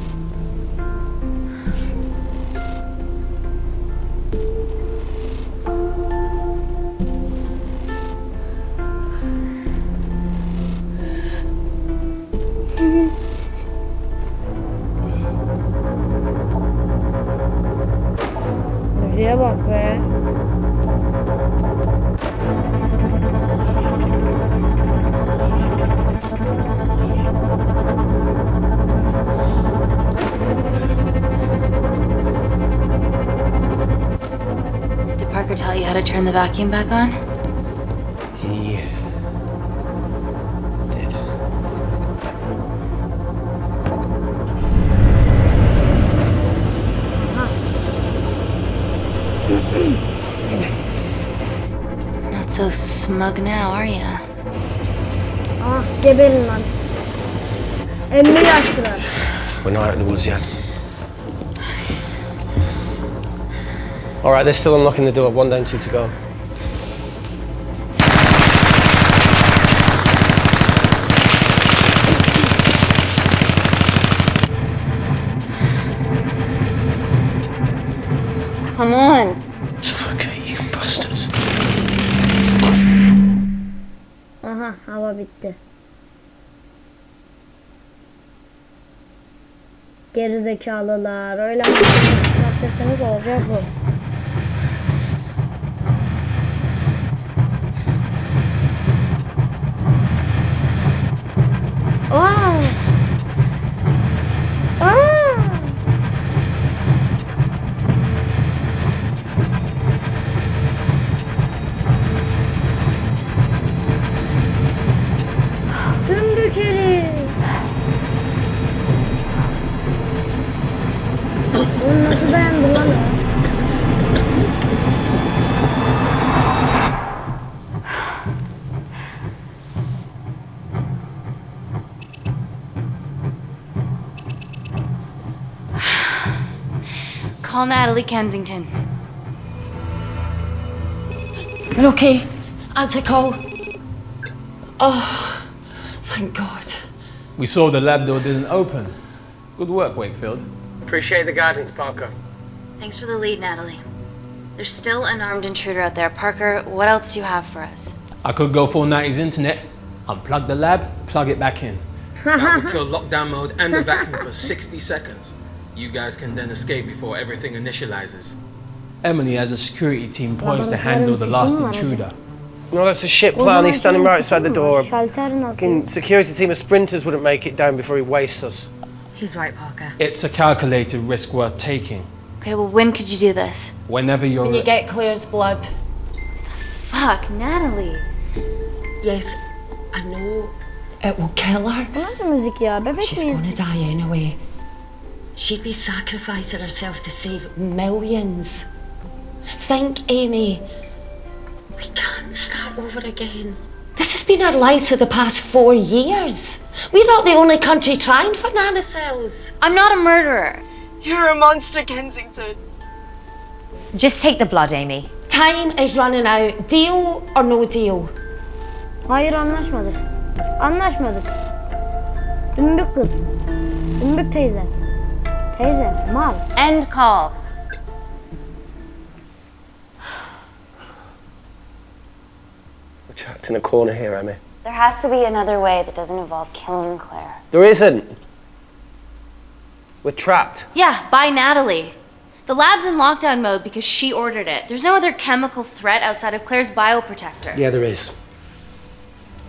Müziğe bak be. Did Parker tell you how to turn the vacuum back on? He did. Not so smug now, are ya? Ah geberin lan. Emmi açtılar. We're not out of the woods yet. All right, they're still unlocking the door. 1 down, 2 to go. Come on. Suffocate, you bastards. Aha, hava bitti. Gerizekalılar. Öyle makinesi çıkartırsanız olacak bu. Aa! Aa! Dümbük herif. Bunu nasıl dayandı lan o? Call Natalie Kensington. We're okay. Answer call. Oh, thank God. We saw the lab door didn't open. Good work, Wakefield. Appreciate the guidance, Parker. Thanks for the lead, Natalie. There's still an armed intruder out there. Parker, what else do you have for us? I could go full 90s internet, unplug the lab, plug it back in. That will kill lockdown mode and the vacuum for 60 seconds. You guys can then escape before everything initializes. Emily has a security team poised to handle the last intruder. No, that's a shit plan. He's standing right outside the door. Fucking security team of sprinters wouldn't make it down before he wastes us. He's right, Parker. It's a calculated risk worth taking. Okay, well, when could you do this? Whenever you're... When you get Claire's blood. Fuck, Natalie. Yes, I know. It will kill her. Bu nasıl müzik ya? Bebek She's miyiz? gonna die anyway. She'd be sacrificing herself to save millions. Think, Amy. We can't start over again. This has been our lives for the past 4 years. We're not the only country trying for nanocells. I'm not a murderer. You're a monster, Kensington. Just take the blood, Amy. Time is running out. Deal or no deal? Hayır, anlaşmadık. Anlaşmadık. Dümbük kız. Dümbük teyze. Teyze, mal. End call. We're trapped in a corner here, Emmy. There has to be another way that doesn't involve killing Claire. There isn't. We're trapped. Yeah, by Natalie. The lab's in lockdown mode because she ordered it. There's no other chemical threat outside of Claire's bioprotector. Yeah, there is.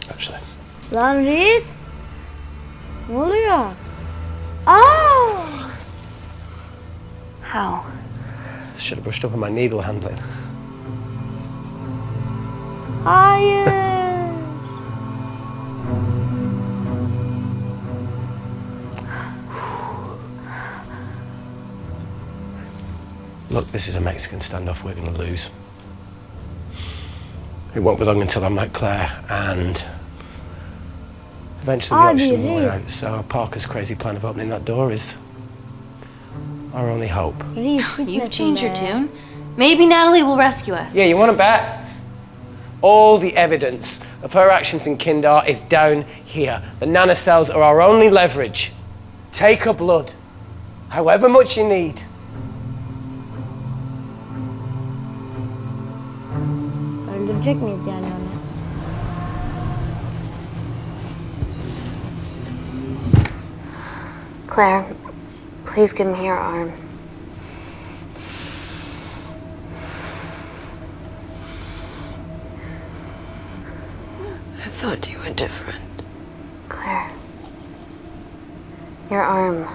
Actually. Lan Reis. Ne oluyor? Aa! How? Should have brushed up on my needle handling. Hayır. Look, this is a Mexican standoff we're going to lose. It won't be long until I'm like Claire, and eventually the ocean will run out. So Parker's crazy plan of opening that door is our only hope. You've changed your tune. Maybe Natalie will rescue us. Yeah, you want to bet? All the evidence of her actions in Kindar is down here. The nanocells are our only leverage. Take her blood, however much you need. Öldürecek miyiz yani onu? Claire, please give me your arm. I thought you were different. Claire, your arm.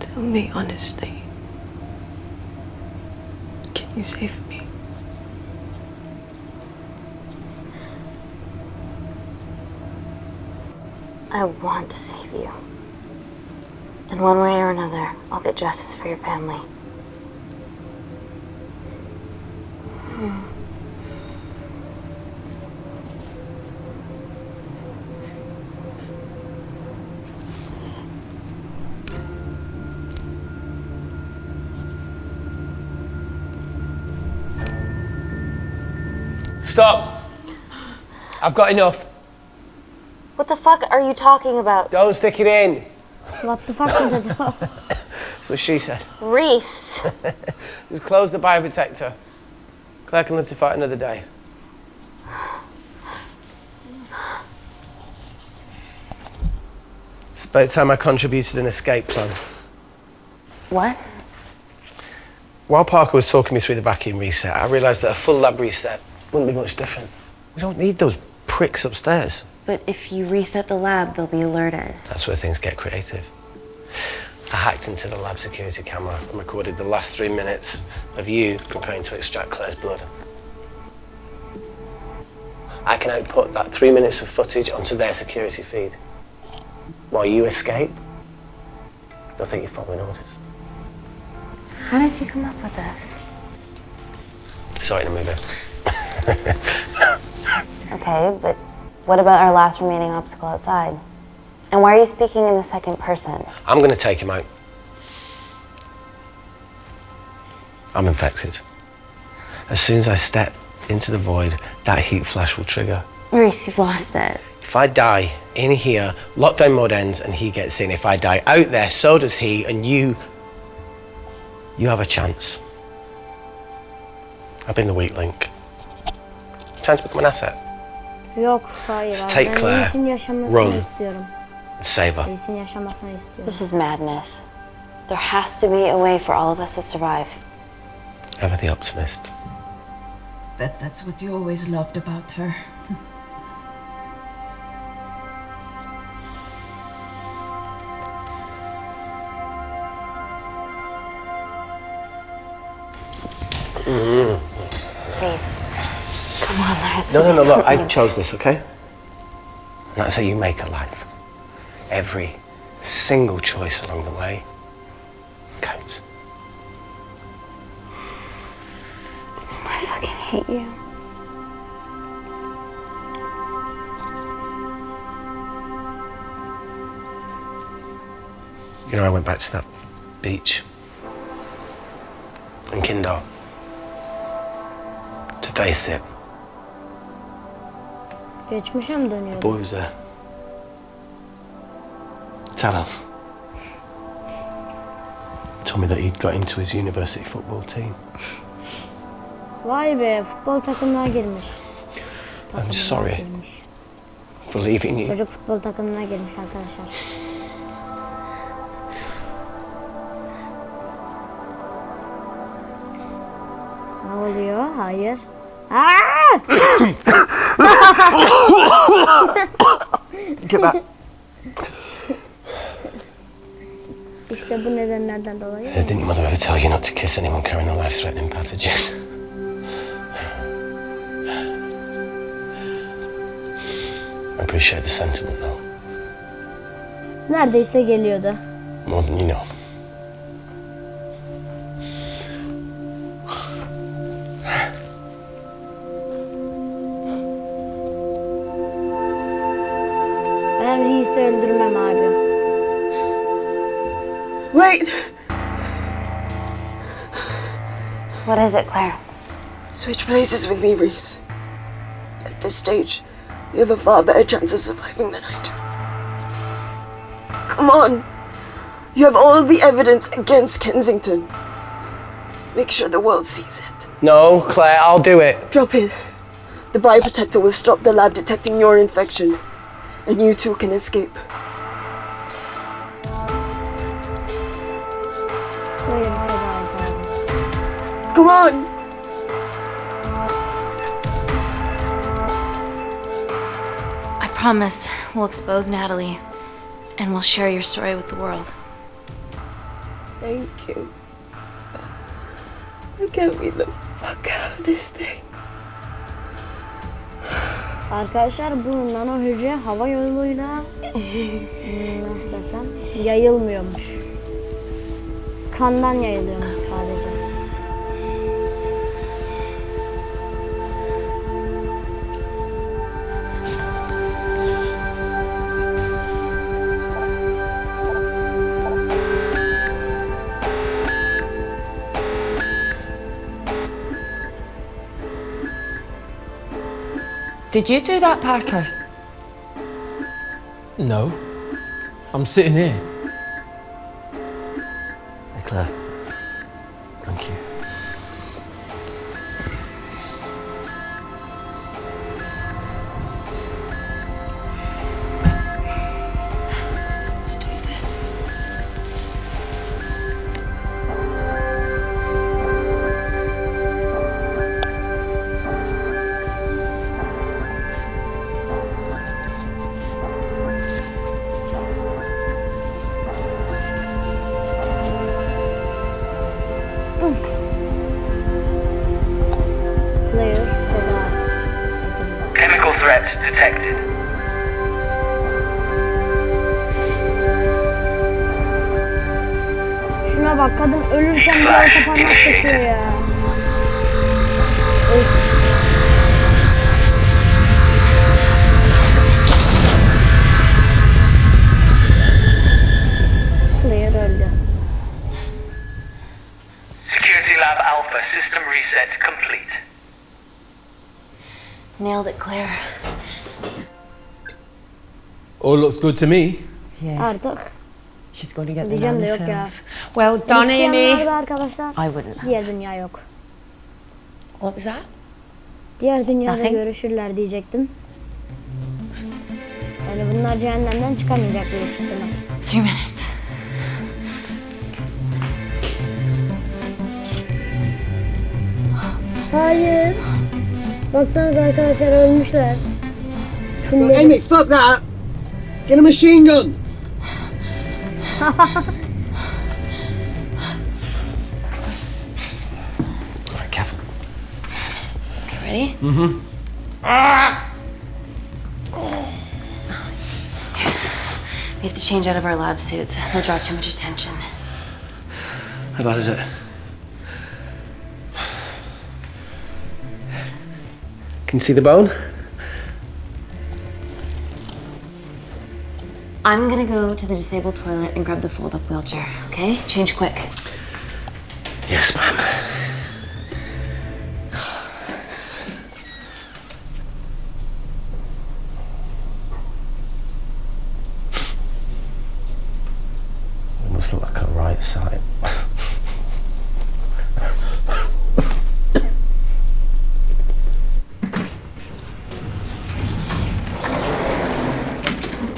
Tell me honestly. Can you save me? I want to save you. In one way or another, I'll get justice for your family. Stop. I've got enough. What the fuck are you talking about? Don't stick it in. What the fuck is it? That's what she said. Reese. Just close the bioprotector. Claire can live to fight another day. It's about time I contributed an escape plan. What? While Parker was talking me through the vacuum reset, I realised that a full lab reset wouldn't be much different. We don't need those pricks upstairs. But if you reset the lab, they'll be alerted. That's where things get creative. I hacked into the lab security camera and recorded the last 3 minutes of you preparing to extract Claire's blood. I can output that 3 minutes of footage onto their security feed. While you escape, they'll think you're following orders. How did you come up with this? Saw it in a movie. Okay, but what about our last remaining obstacle outside? And why are you speaking in the second person? I'm going to take him out. I'm infected. As soon as I step into the void, that heat flash will trigger. Reese, you've lost it. If I die in here, lockdown mode ends and he gets in. If I die out there, so does he, and you have a chance. I've been the weak link. It's time to become an asset. Yok, hayır. Just take Ben Claire, Reese'in yaşamasını run. istiyorum. And save her. Reese'in yaşamasını istiyorum. This is madness. There has to be a way for all of us to survive. Ever the optimist. That's what you always loved about her. Reese, come on, there has to No, be look, I something. chose this, okay? And that's how you make a life. Every single choice along the way counts. I fucking hate you. You know, I went back to that beach in Kindar to face it. Geçmişe mi The dönüyorum? boy was there. Tell him. Told me that he'd got into his university football team. Vay be, futbol takımına girmiş. I'm sorry for leaving you. Çocuk futbol takımına girmiş arkadaşlar. Ne oluyor? Hayır. Aa! Get back. İşte bu nedenlerden dolayı. Didn't your mother ever tell you not to kiss anyone carrying a life-threatening pathogen? I appreciate the sentiment, though. Neredeyse geliyordu. More than you know. Ben Reese'i öldürmem abi. Wait! What is it, Claire? Switch places with me, Reese. At this stage, you have a far better chance of surviving than I do. Come on. You have all the evidence against Kensington. Make sure the world sees it. No, Claire, I'll do it. Drop in. The bioprotector will stop the lab detecting your infection, and you two can escape. Come on! I promise we'll expose Natalie, and we'll share your story with the world. Thank you. Get me the fuck out of this thing. Arkadaşlar bu nano hücre hava yoluyla nasıl desem yayılmıyormuş. Kandan yayılıyormuş sadece. Did you do that, Parker? No. I'm sitting here. Hey, Claire. Thank you. Let's do this. Player for the Chemical threat detected. Şuna bak, kadın ölürken bir orta parmak çekiyor ya. Of. Player öldü. Security Lab Alpha system reset complete. Nailed it, Claire. All looks good to me. Artık. She's going to get the Diyeceğim de yok ya. nanocells. Well done, İsteyen Amy. vardı arkadaşlar. I wouldn't have. Diğer dünya yok. What was that? Diğer dünyada Nothing. görüşürler diyecektim. Yani bunlar cehennemden çıkamayacak büyük ihtimal. 3 minutes. Hayır. Baksanıza arkadaşlar, ölmüşler. Amy, fuck that! Get a machine gun! Alright, careful. Okay, ready? Mm-hmm. We have to change out of our lab suits. They'll draw too much attention. How bad is it? Can you see the bone? I'm gonna go to the disabled toilet and grab the fold-up wheelchair, okay? Change quick. Yes, ma'am. It must look like a right side.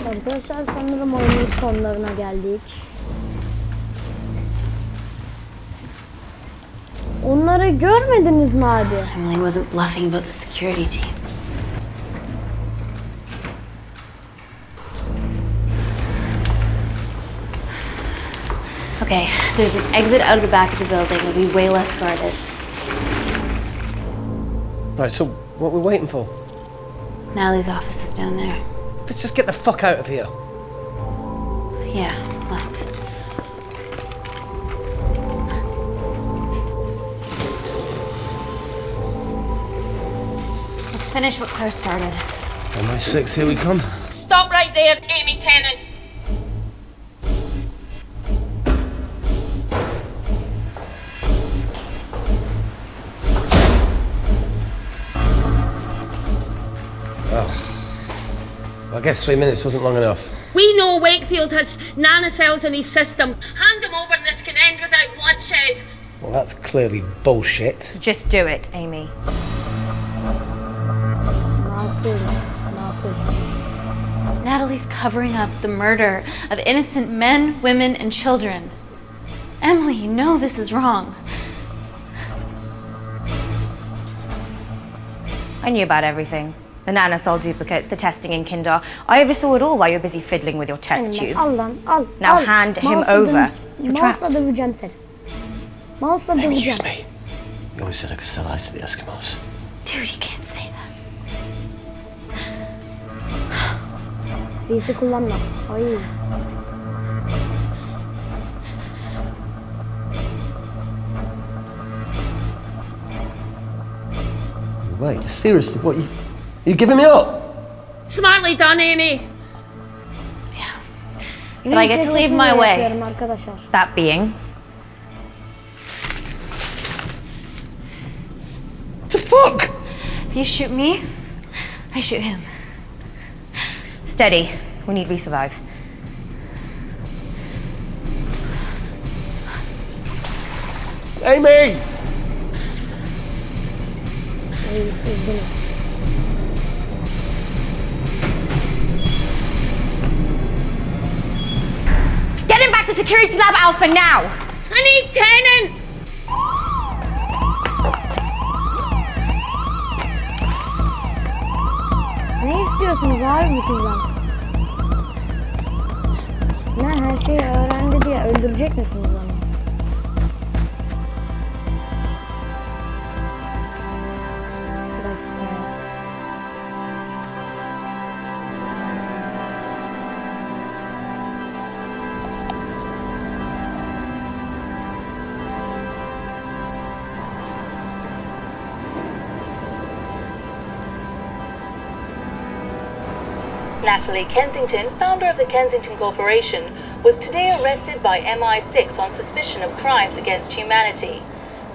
Arkadaşlar sanırım oyunun sonlarına geldik. Onları görmediniz mi abi? Emily wasn't bluffing about the security team. Okay, there's an exit out of the back of the building. It'll be way less guarded. Right, so what are we waiting for? Natalie's office is down there. Let's just get the fuck out of here. Yeah, let's. Let's finish what Claire started. MI6, here we come. Stop right there, Amy Tennant. I guess 3 minutes wasn't long enough. We know Wakefield has nanocells in his system. Hand him over and this can end without bloodshed. Well, that's clearly bullshit. Just do it, Amy. Natalie's covering up the murder of innocent men, women, and children. Emily, you know this is wrong. I knew about everything. The nanosol duplicates, the testing in Kindar. I oversaw it all while you were busy fiddling with your test tubes. Al lan, al. Now al. hand him Mouse'la over. You're trapped. Mouse'la döveceğim seni. Mouse'la Amy, döveceğim. use me. You always said I could sell ice to the Eskimos. Dude, you can't say that. Birisi kullanma. Ay. Wait, seriously, what, you giving me up? Smartly done, Amy. But I get to leave my way. Arkadaşlar. That being? The fuck? If you shoot me, I shoot him. Steady. We need resurvive. Amy! Get him back to Security Lab Alpha now! I need Tenant! Ne istiyorsunuz abi bu kızdan? Ne her şeyi öğrendi diye öldürecek misiniz onu? Bir dakika. Natalie Kensington, founder of the Kensington Corporation, was today arrested by MI6 on suspicion of crimes against humanity.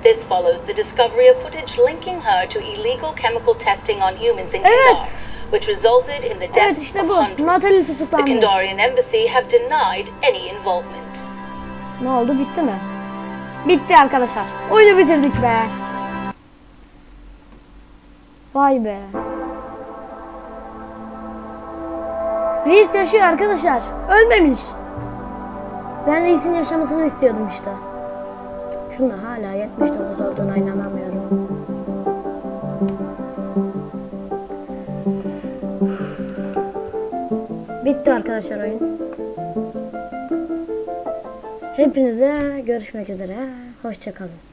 This follows the discovery of footage linking her to illegal chemical testing on humans in Kandar, which resulted in the deaths of hundreds. The Kandarian embassy have denied any involvement. Ne oldu? Bitti mi? Bitti arkadaşlar. Oyunu bitirdik be. Vay be. Reis yaşıyor arkadaşlar. Ölmemiş. Ben Reis'in yaşamasını istiyordum işte. Şunda hala 79 olduğuna inanamıyorum. Bitti arkadaşlar oyun. Hepinize görüşmek üzere. Hoşça kalın.